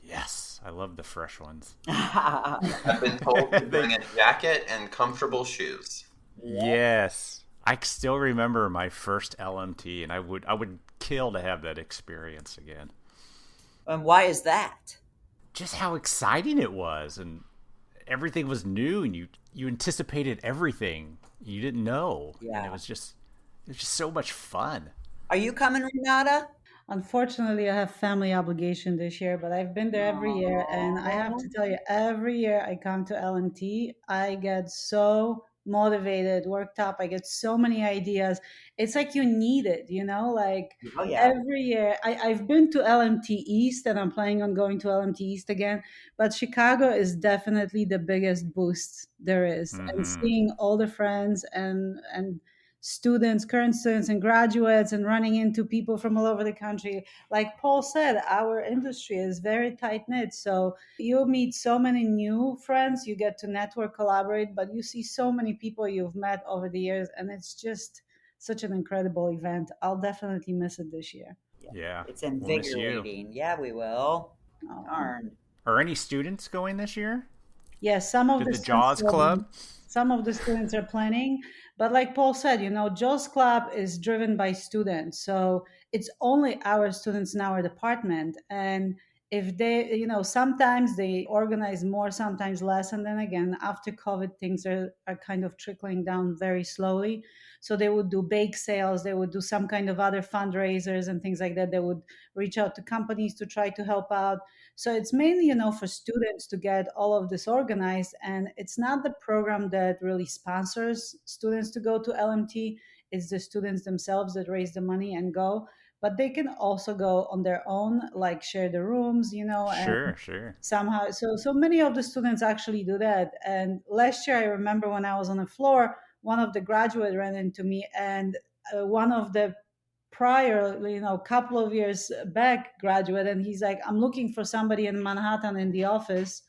yes. I love the fresh ones. I've been told to bring a jacket and comfortable shoes. Yes. I still remember my first LMT, and I would kill to have that experience again. And why is that? Just how exciting it was, and everything was new, and you anticipated everything you didn't know. Yeah. And it was just so much fun. Are you coming, Renata? Unfortunately, I have family obligation this year, but I've been there every year, and I have to tell you, every year I come to LMT, I get so motivated, worked up. I get so many ideas. It's like you need it, every year. I've been to LMT East, and I'm planning on going to LMT East again, but Chicago is definitely the biggest boost there is. Mm-hmm. And seeing all the friends and students, current students and graduates, and running into people from all over the country. Like Paul said, our industry is very tight knit. So you meet so many new friends, you get to network, collaborate, but you see so many people you've met over the years, and it's just such an incredible event. I'll definitely miss it this year. Yeah. It's invigorating. Yeah, we will. Darn. Are any students going this year? Yes, some of the JAWS Club? Some of the students are planning, but like Paul said, JAWS Club is driven by students. So it's only our students in our department. And if they, sometimes they organize more, sometimes less. And then again, after COVID, things are kind of trickling down very slowly. So they would do bake sales, they would do some kind of other fundraisers and things like that. They would reach out to companies to try to help out. So it's mainly, for students to get all of this organized. And it's not the program that really sponsors students to go to LMT. It's the students themselves that raise the money and go. But they can also go on their own, like share the rooms, Sure. Somehow. So many of the students actually do that. And last year, I remember when I was on the floor, one of the graduates ran into me, and one of the prior, couple of years back graduate, and he's like, I'm looking for somebody in Manhattan in the office.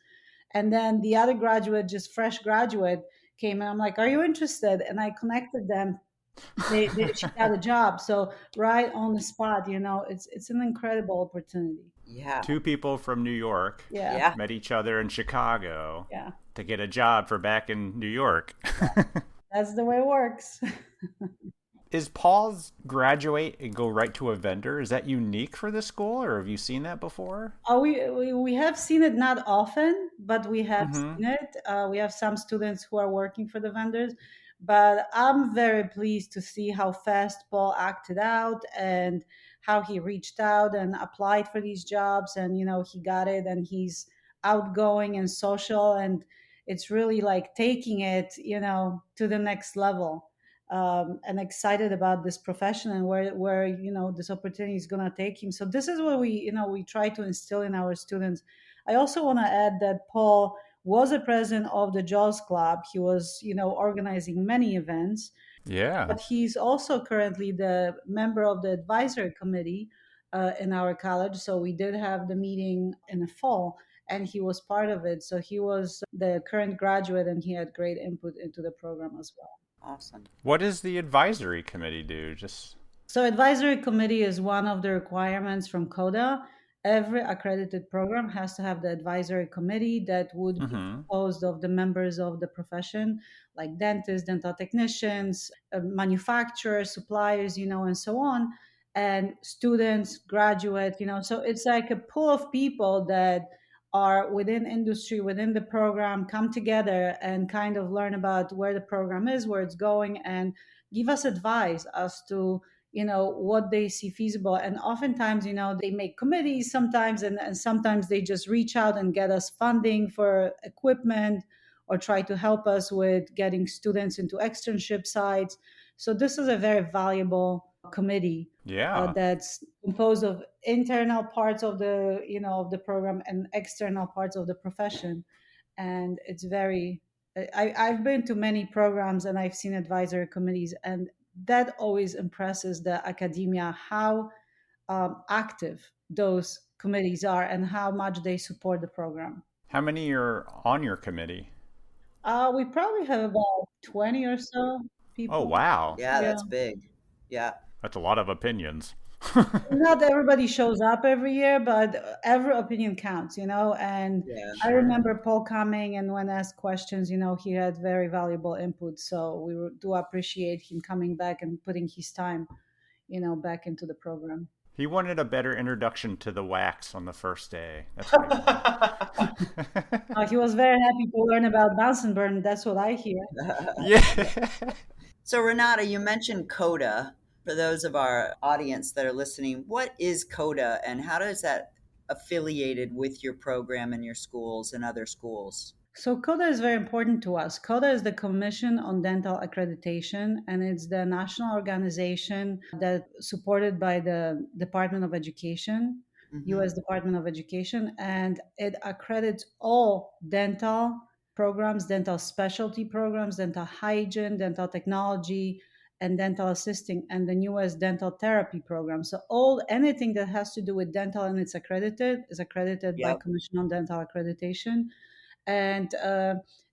And then the other graduate, just fresh graduate, came, and I'm like, are you interested? And I connected them. She got a job. So right on the spot, it's an incredible opportunity. Yeah. 2 people from New York met each other in Chicago to get a job for back in New York. That's the way it works. Is Paul's graduate and go right to a vendor? Is that unique for the school, or have you seen that before? We have seen it, not often, but we have seen it. We have some students who are working for the vendors, but I'm very pleased to see how fast Paul acted out and how he reached out and applied for these jobs, and he got it, and he's outgoing and social, and it's really like taking it to the next level. and excited about this profession and where this opportunity is going to take him. So this is what we try to instill in our students. I also want to add that Paul was a president of the Jaws Club. He was organizing many events, Yeah. but he's also currently the member of the advisory committee in our college. So we did have the meeting in the fall, and he was part of it. So he was the current graduate, and he had great input into the program as well. Awesome. What does the advisory committee do? So advisory committee is one of the requirements from CODA. Every accredited program has to have the advisory committee that would be composed of the members of the profession, like dentists, dental technicians, manufacturers, suppliers, and so on, and students, graduates, So it's like a pool of people that are within industry, within the program, come together and kind of learn about where the program is, where it's going, and give us advice as to what they see feasible. And oftentimes they make committees sometimes, and sometimes they just reach out and get us funding for equipment or try to help us with getting students into externship sites. So this is a very valuable committee. Yeah. That's composed of internal parts of the of the program and external parts of the profession. And it's very I've been to many programs and I've seen advisory committees, and that always impresses the academia how active those committees are and how much they support the program. How many are on your committee? We probably have about 20 or so people. Oh, wow. Yeah, that's big. Yeah. That's a lot of opinions. Not everybody shows up every year, but every opinion counts, and Yeah, I sure. remember Paul coming, and when asked questions, he had very valuable input. So we do appreciate him coming back and putting his time, back into the program. He wanted a better introduction to the wax on the first day. That's what he wanted. He was very happy to learn about Bunsen burn. That's what I hear. Yeah. So Renata, you mentioned CODA. For those of our audience that are listening, what is CODA and how does that affiliated with your program and your schools and other schools? So CODA is very important to us. CODA is the Commission on Dental Accreditation, and it's the national organization that's supported by the Department of Education, U.S. Department of Education, and it accredits all dental programs, dental specialty programs, dental hygiene, dental technology, and dental assisting, and the newest dental therapy program. So anything that has to do with dental and it's accredited is accredited by Commission on Dental Accreditation. And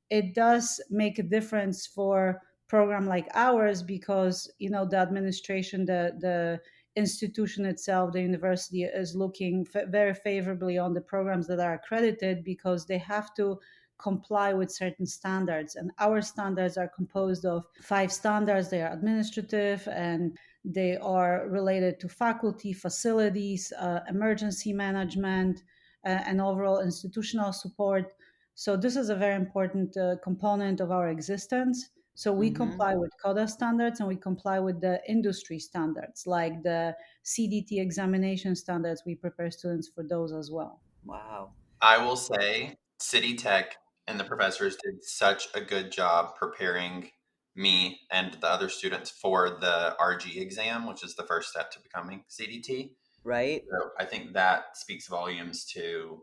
it does make a difference for program like ours because the administration, the institution itself, the university is looking very favorably on the programs that are accredited because they have to comply with certain standards, and our standards are composed of 5 standards. They are administrative and they are related to faculty, facilities, emergency management, and overall institutional support. So this is a very important component of our existence. So we comply with CODA standards and we comply with the industry standards, like the CDT examination standards. We prepare students for those as well. Wow. I will say City Tech and the professors did such a good job preparing me and the other students for the RG exam, which is the first step to becoming CDT. Right. So I think that speaks volumes to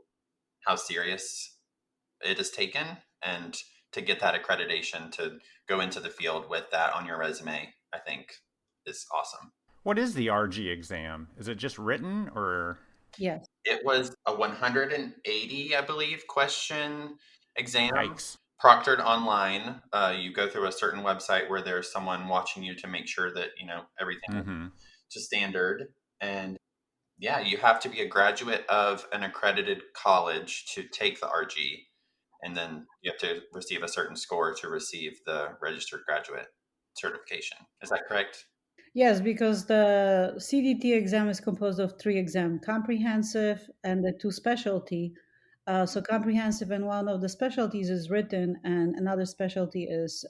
how serious it is taken, and to get that accreditation to go into the field with that on your resume, I think is awesome. What is the RG exam? Is it just written or? Yes. It was a 180, I believe, question exam. Yikes. Proctored online. You go through a certain website where there's someone watching you to make sure that everything to standard. And yeah, you have to be a graduate of an accredited college to take the RG, and then you have to receive a certain score to receive the registered graduate certification. Is that correct? Yes, because the CDT exam is composed of 3 exams, comprehensive and the 2 specialty. So comprehensive, and one of the specialties is written and another specialty is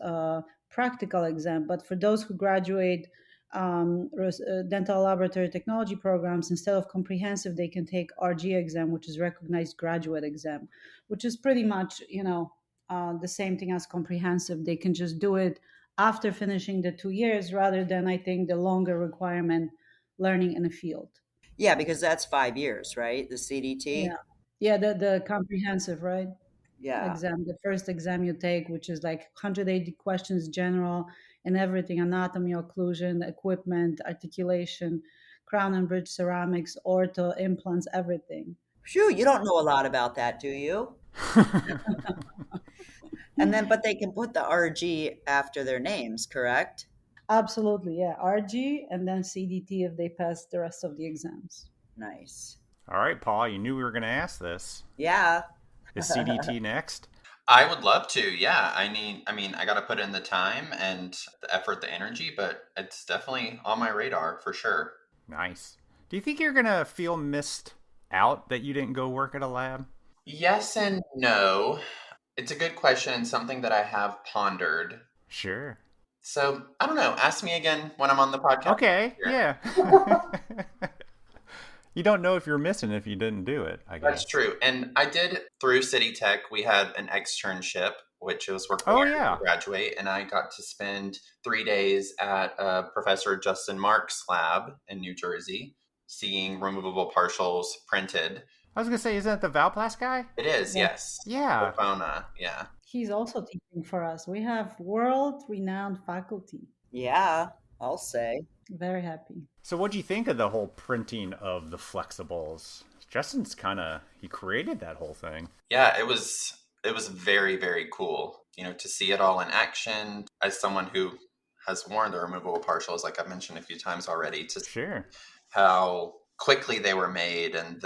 practical exam. But for those who graduate dental laboratory technology programs, instead of comprehensive, they can take RG exam, which is recognized graduate exam, which is pretty much, the same thing as comprehensive. They can just do it after finishing the 2 years rather than, I think, the longer requirement learning in a field. Yeah, because that's 5 years, right? The CDT. Yeah. Yeah, the comprehensive, right? Yeah. Exam, the first exam you take, which is like 180 questions general and everything: anatomy, occlusion, equipment, articulation, crown and bridge ceramics, ortho, implants, everything. Phew, you don't know a lot about that, do you? And then, but they can put the RG after their names, correct? Absolutely, yeah. RG and then CDT if they pass the rest of the exams. Nice. All right, Paul, you knew we were going to ask this. Yeah. Is CDT next? I would love to. Yeah. I got to put in the time and the effort, the energy, but it's definitely on my radar for sure. Nice. Do you think you're going to feel missed out that you didn't go work at a lab? Yes and no. It's a good question, something that I have pondered. Sure. So, I don't know. Ask me again when I'm on the podcast. Okay, yeah. You don't know if you're missing if you didn't do it, I guess. That's true. And I did, through City Tech, we had an externship, which was required to graduate. And I got to spend 3 days at Professor Justin Mark's lab in New Jersey, seeing removable partials printed. I was going to say, isn't that the Valplast guy? It is, yes. Yeah. Fofona, yeah. He's also teaching for us. We have world-renowned faculty. Yeah, I'll say. Very happy. So what do you think of the whole printing of the flexibles? Justin's he created that whole thing. Yeah, it was very, very cool, to see it all in action. As someone who has worn the removable partials, like I've mentioned a few times already, to see how quickly they were made and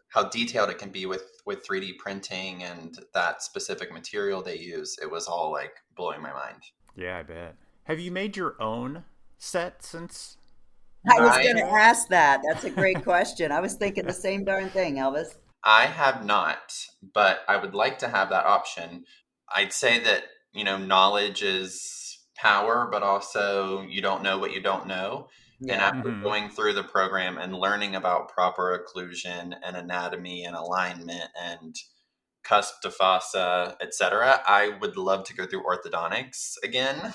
how detailed it can be with 3D printing and that specific material they use. It was all like blowing my mind. Yeah, I bet. Have you made your own set since? I was going to ask that. That's a great question. I was thinking the same darn thing, Elvis. I have not, but I would like to have that option. I'd say that, knowledge is power, but also you don't know what you don't know. Yeah. And after going through the program and learning about proper occlusion and anatomy and alignment and cusp to fossa, etc., I would love to go through orthodontics again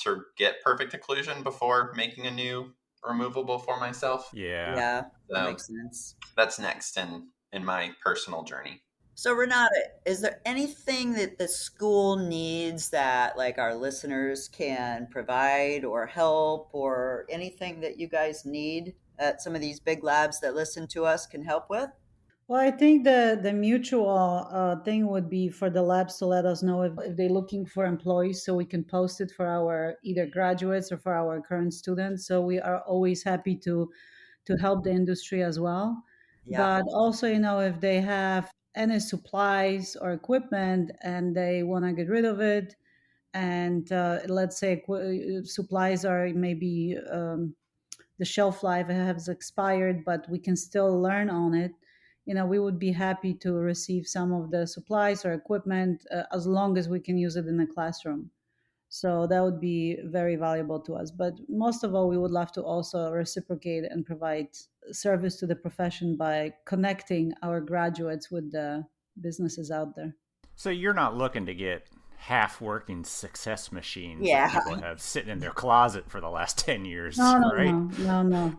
to get perfect occlusion before making a new removable for myself. Yeah, that makes sense. That's next in my personal journey. So Renata, is there anything that the school needs that like our listeners can provide or help, or anything that you guys need that some of these big labs that listen to us can help with? Well, I think the mutual thing would be for the labs to let us know if they're looking for employees, so we can post it for our either graduates or for our current students. So we are always happy to help the industry as well. Yeah. But also, if they have any supplies or equipment and they want to get rid of it, and let's say supplies are maybe the shelf life has expired, but we can still learn on it. We would be happy to receive some of the supplies or equipment as long as we can use it in the classroom. So that would be very valuable to us. But most of all, we would love to also reciprocate and provide service to the profession by connecting our graduates with the businesses out there. So you're not looking to get half-working success machines that people have sitting in their closet for the last 10 years, right? No.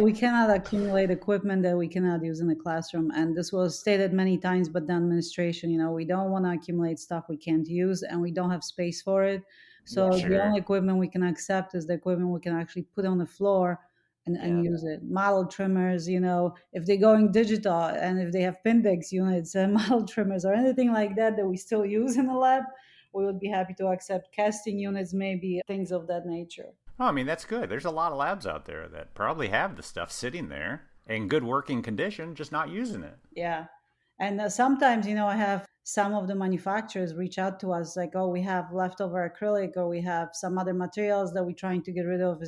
We cannot accumulate equipment that we cannot use in the classroom. And this was stated many times, but the administration, we don't want to accumulate stuff we can't use, and we don't have space for it. So the only equipment we can accept is the equipment we can actually put on the floor and use it. Model trimmers, if they're going digital and if they have Pindex units and model trimmers or anything like that we still use in the lab, we would be happy to accept casting units, maybe things of that nature. Oh, I mean, that's good. There's a lot of labs out there that probably have the stuff sitting there in good working condition, just not using it. Yeah. And sometimes, I have some of the manufacturers reach out to us like, oh, we have leftover acrylic or we have some other materials that we're trying to get rid of.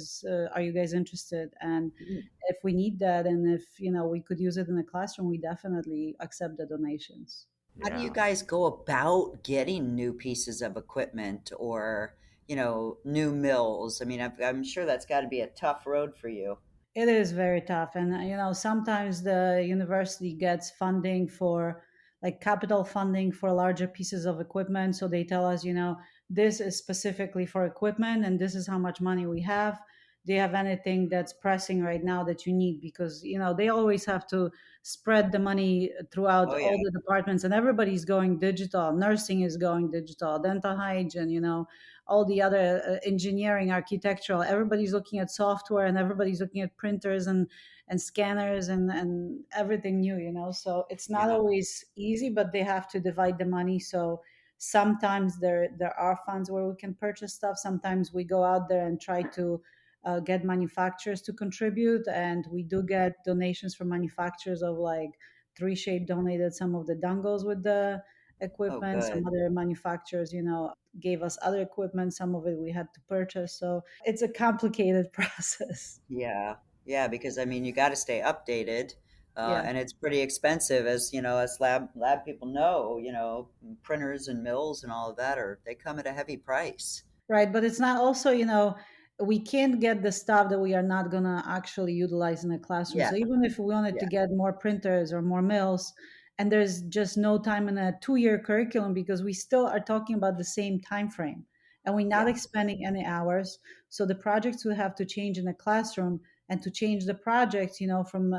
Are you guys interested? And if we need that and if, we could use it in the classroom, we definitely accept the donations. How do you guys go about getting new pieces of equipment or, new mills? I mean, I'm sure that's got to be a tough road for you. It is very tough. And, sometimes the university gets funding for like capital funding for larger pieces of equipment. So they tell us, this is specifically for equipment and this is how much money we have. Do you have anything that's pressing right now that you need? Because, they always have to spread the money throughout Oh all yeah. the departments, and everybody's going digital. Nursing is going digital, dental hygiene, all the other engineering, architectural, everybody's looking at software, and everybody's looking at printers and scanners and everything new, so it's not Yeah. always easy, but they have to divide the money. So sometimes there are funds where we can purchase stuff. Sometimes we go out there and try to get manufacturers to contribute, and we do get donations from manufacturers of like 3Shape donated some of the dongles with the Oh, equipment. Some good. other manufacturers, gave us other equipment. Some of it we had to purchase. So it's a complicated process. Yeah. Yeah, because I mean, you got to stay updated. Yeah. And it's pretty expensive, as lab people know. Printers and mills and all of that they come at a heavy price. Right. But it's not also, we can't get the stuff that we are not going to actually utilize in a classroom. Yeah. So even if we wanted to Yeah. get more printers or more mills, and there's just no time in a 2-year curriculum, because we still are talking about the same time frame and we're not Yeah. expending any hours. So the projects will have to change in the classroom, and to change the projects, from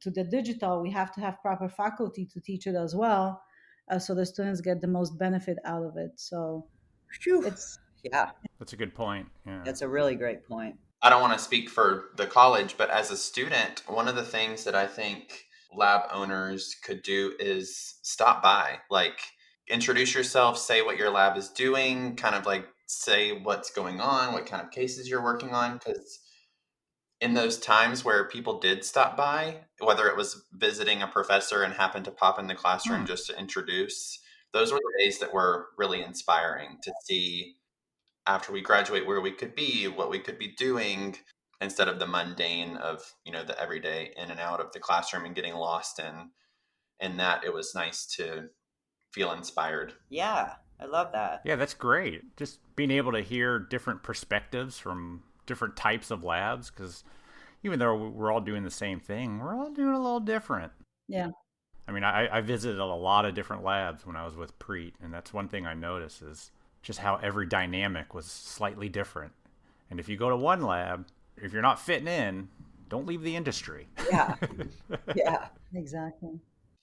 to the digital, we have to have proper faculty to teach it as well, so the students get the most benefit out of it. So Phew. it's Yeah. That's a good point. Yeah. That's a really great point. I don't want to speak for the college, but as a student, one of the things that I think lab owners could do is stop by, like introduce yourself, say what your lab is doing, kind of like say what's going on, what kind of cases you're working on. Because in those times where people did stop by, whether it was visiting a professor and happened to pop in the classroom just to introduce, those were the days that were really inspiring to see after we graduate where we could be, what we could be doing, instead of the mundane of, the everyday in and out of the classroom and getting lost in that. It was nice to feel inspired. Yeah, I love that. Yeah, that's great. Just being able to hear different perspectives from different types of labs, because even though we're all doing the same thing, we're all doing a little different. Yeah. I mean, I visited a lot of different labs when I was with Preet, and that's one thing I noticed is just how every dynamic was slightly different. And if you go to one lab, if you're not fitting in, don't leave the industry. Yeah. Yeah. Exactly.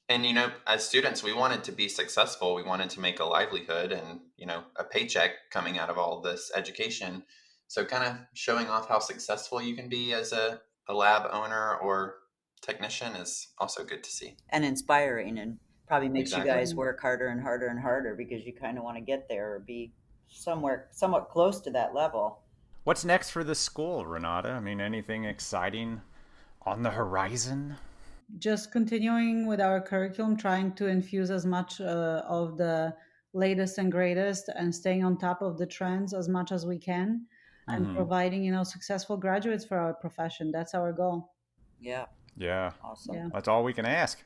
And, as students, we wanted to be successful. We wanted to make a livelihood and, a paycheck coming out of all this education. So kind of showing off how successful you can be as a lab owner or technician is also good to see. And inspiring, and probably makes Exactly. you guys work harder and harder and harder, because you kind of want to get there or be somewhat close to that level. What's next for the school, Renata? I mean, anything exciting on the horizon? Just continuing with our curriculum, trying to infuse as much of the latest and greatest, and staying on top of the trends as much as we can, and providing, successful graduates for our profession. That's our goal. Yeah. Yeah. Awesome. Yeah. That's all we can ask.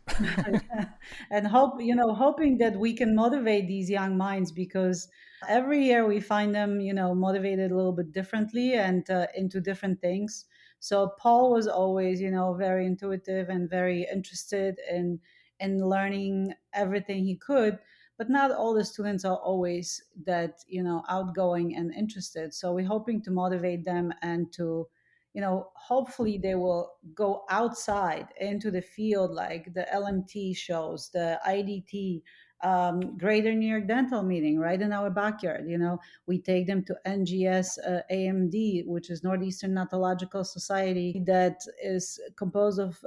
And hoping that we can motivate these young minds, because every year we find them, motivated a little bit differently and into different things. So Paul was always, very intuitive and very interested in learning everything he could. But not all the students are always that, outgoing and interested. So we're hoping to motivate them, and to, hopefully they will go outside into the field, like the LMT shows, the IDT, Greater New York Dental Meeting, right in our backyard. We take them to NGS AMD, which is Northeastern Odontological Society, that is composed of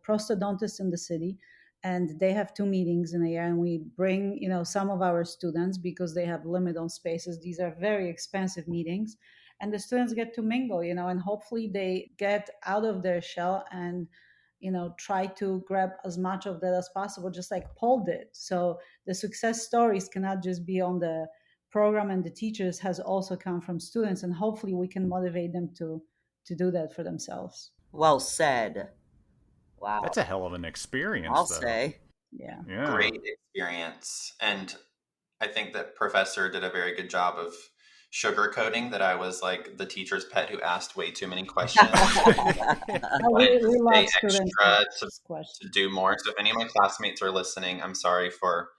prosthodontists in the city. And they have 2 meetings in a year, and we bring, some of our students, because they have limit on spaces. These are very expensive meetings, and the students get to mingle, and hopefully they get out of their shell and, try to grab as much of that as possible, just like Paul did. So the success stories cannot just be on the program and the teachers, has also come from students, and hopefully we can motivate them to do that for themselves. Well said. Wow. That's a hell of an experience, I'll though. say. Yeah. Great experience. And I think that Professor did a very good job of sugarcoating that I was like the teacher's pet who asked way too many questions. We love Extra students. to do more. So if any of my classmates are listening, I'm sorry for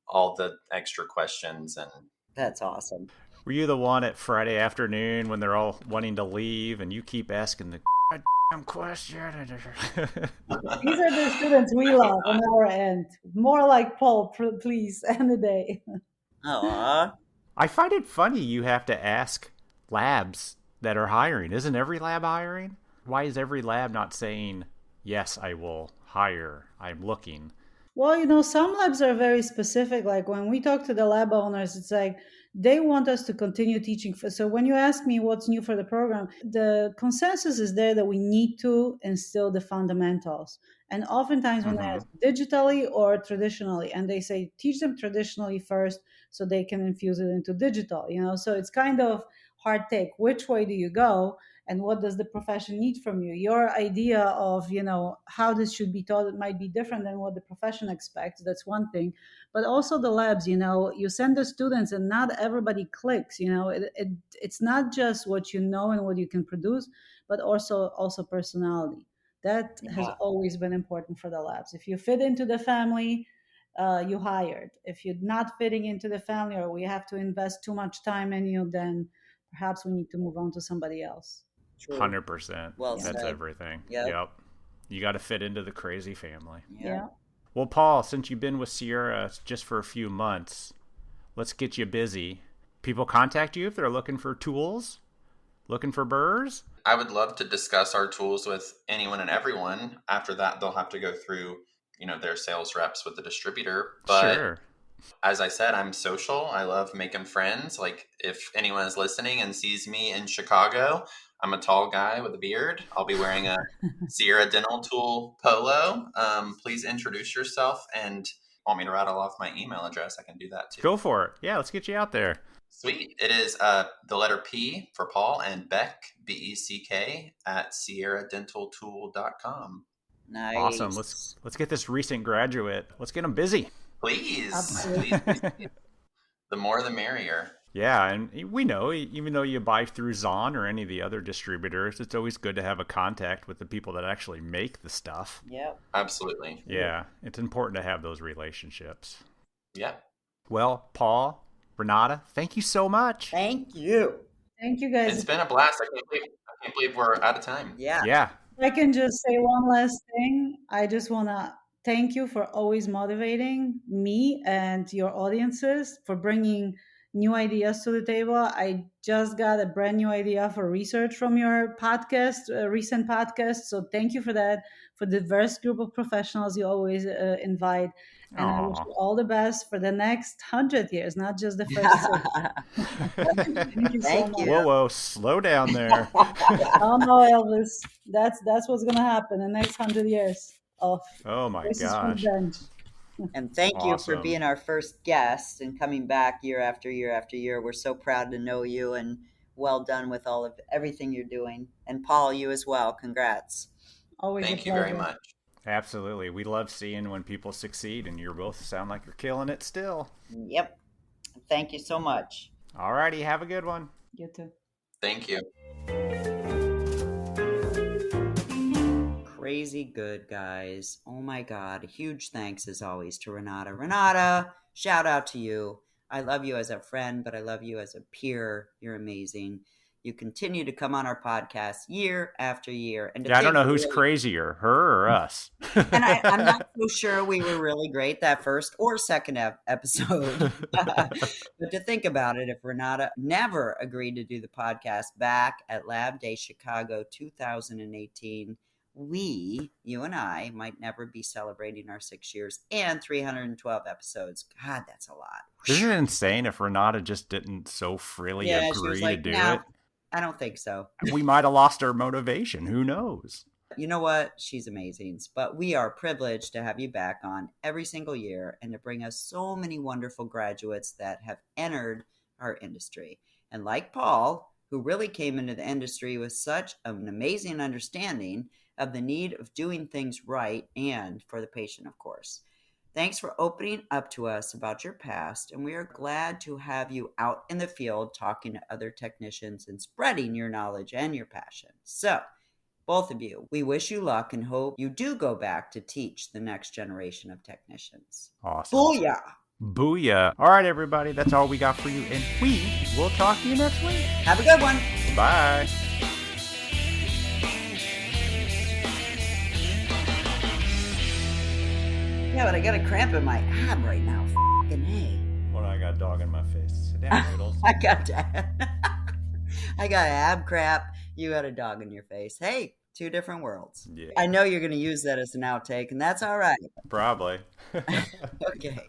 all the extra questions and That's awesome. Were you the one at Friday afternoon when they're all wanting to leave and you keep asking the goddamn question? These are the students we love on our end. More like Paul, please, end the day. Aw. I find it funny you have to ask labs that are hiring. Isn't every lab hiring? Why is every lab not saying, yes, I will hire, I'm looking? Well, some labs are very specific. Like when we talk to the lab owners, it's like they want us to continue teaching. So when you ask me what's new for the program, the consensus is there that we need to instill the fundamentals. And oftentimes when they ask digitally or traditionally, and they say teach them traditionally first so they can infuse it into digital, So it's kind of hard take. Which way do you go? And what does the profession need from you? Your idea of how this should be taught, it might be different than what the profession expects. That's one thing. But also the labs, you send the students and not everybody clicks. It's not just what you know and what you can produce, but also personality. That has always been important for the labs. If you fit into the family, you hired. If you're not fitting into the family, or we have to invest too much time in you, then perhaps we need to move on to somebody else. True. 100%. Well That's said. everything. Yep. You got to fit into the crazy family. Yeah. Well, Paul, since you've been with Sierra just for a few months, let's get you busy. People contact you if they're looking for tools, looking for Burs? I would love to discuss our tools with anyone and everyone. After that, they'll have to go through, their sales reps with the distributor. But sure. As I said, I'm social. I love making friends. Like if anyone is listening and sees me in Chicago, I'm a tall guy with a beard. I'll be wearing a Sierra Dental Tool polo. Please introduce yourself, and want me to rattle off my email address, I can do that too. Go for it. Yeah, let's get you out there. Sweet. It is the letter P for Paul and Beck, BECK, at sierradentaltool.com. Nice. Awesome. Let's get this recent graduate. Let's get them busy. Please. Absolutely. Please. The more the merrier. Yeah, and we know, even though you buy through Zon or any of the other distributors, it's always good to have a contact with the people that actually make the stuff. Yep. Absolutely. Yeah, it's important to have those relationships. Yep. Well, Paul, Renata, thank you so much. Thank you. Thank you, guys. It's been a blast. I can't believe we're out of time. Yeah. Yeah. If I can just say one last thing. I just want to thank you for always motivating me and your audiences, for bringing new ideas to the table. I just got a brand new idea for research from your podcast, recent podcast. So thank you for that, for the diverse group of professionals you always invite. And I wish you all the best for the next 100 years, not just the first 6. Thank you so much. Whoa, slow down there. Oh no, Elvis. That's what's going to happen in the next 100 years. Oh my Voices from gosh. the Bench. And thank you for Awesome. being our first guest and coming back year after year after year. We're so proud to know you, and well done with all of everything you're doing. And Paul, you as well. Congrats. Always Thank a you very pleasure. much. Absolutely. We love seeing when people succeed, and you both sound like you're killing it still. Yep. Thank you so much. All righty. Have a good one. You too. Thank you. Crazy good, guys. Oh my God. Huge thanks as always to Renata. Renata, shout out to you. I love you as a friend, but I love you as a peer. You're amazing. You continue to come on our podcast year after year. And I don't know who's crazier, her or us. And I'm not so sure we were really great that first or second episode. But to think about it, if Renata never agreed to do the podcast back at Lab Day Chicago 2018, you and I, might never be celebrating our 6 years and 312 episodes. God, that's a lot. Isn't it insane if Renata just didn't so freely Yeah, she was agree like, to do "No, it? I don't think so." We might have lost our motivation. Who knows? You know what? She's amazing. But we are privileged to have you back on every single year and to bring us so many wonderful graduates that have entered our industry. And like Paul, who really came into the industry with such an amazing understanding of the need of doing things right and for the patient, of course. Thanks for opening up to us about your past, and we are glad to have you out in the field talking to other technicians and spreading your knowledge and your passion. So, both of you, we wish you luck and hope you do go back to teach the next generation of technicians. Awesome. Booyah! Booyah. All right, everybody. That's all we got for you. And we will talk to you next week. Have a good one. Bye. Yeah, but I got a cramp in my ab right now. F***ing A. Well, I got a dog in my face. Sit down, Noodles. I got ab crap. You got a dog in your face. Hey, two different worlds. Yeah. I know you're going to use that as an outtake, and that's all right. Probably. Okay.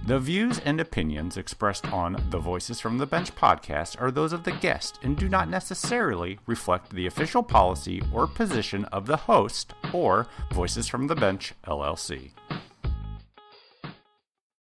The views and opinions expressed on the Voices from the Bench podcast are those of the guest and do not necessarily reflect the official policy or position of the host or Voices from the Bench, LLC.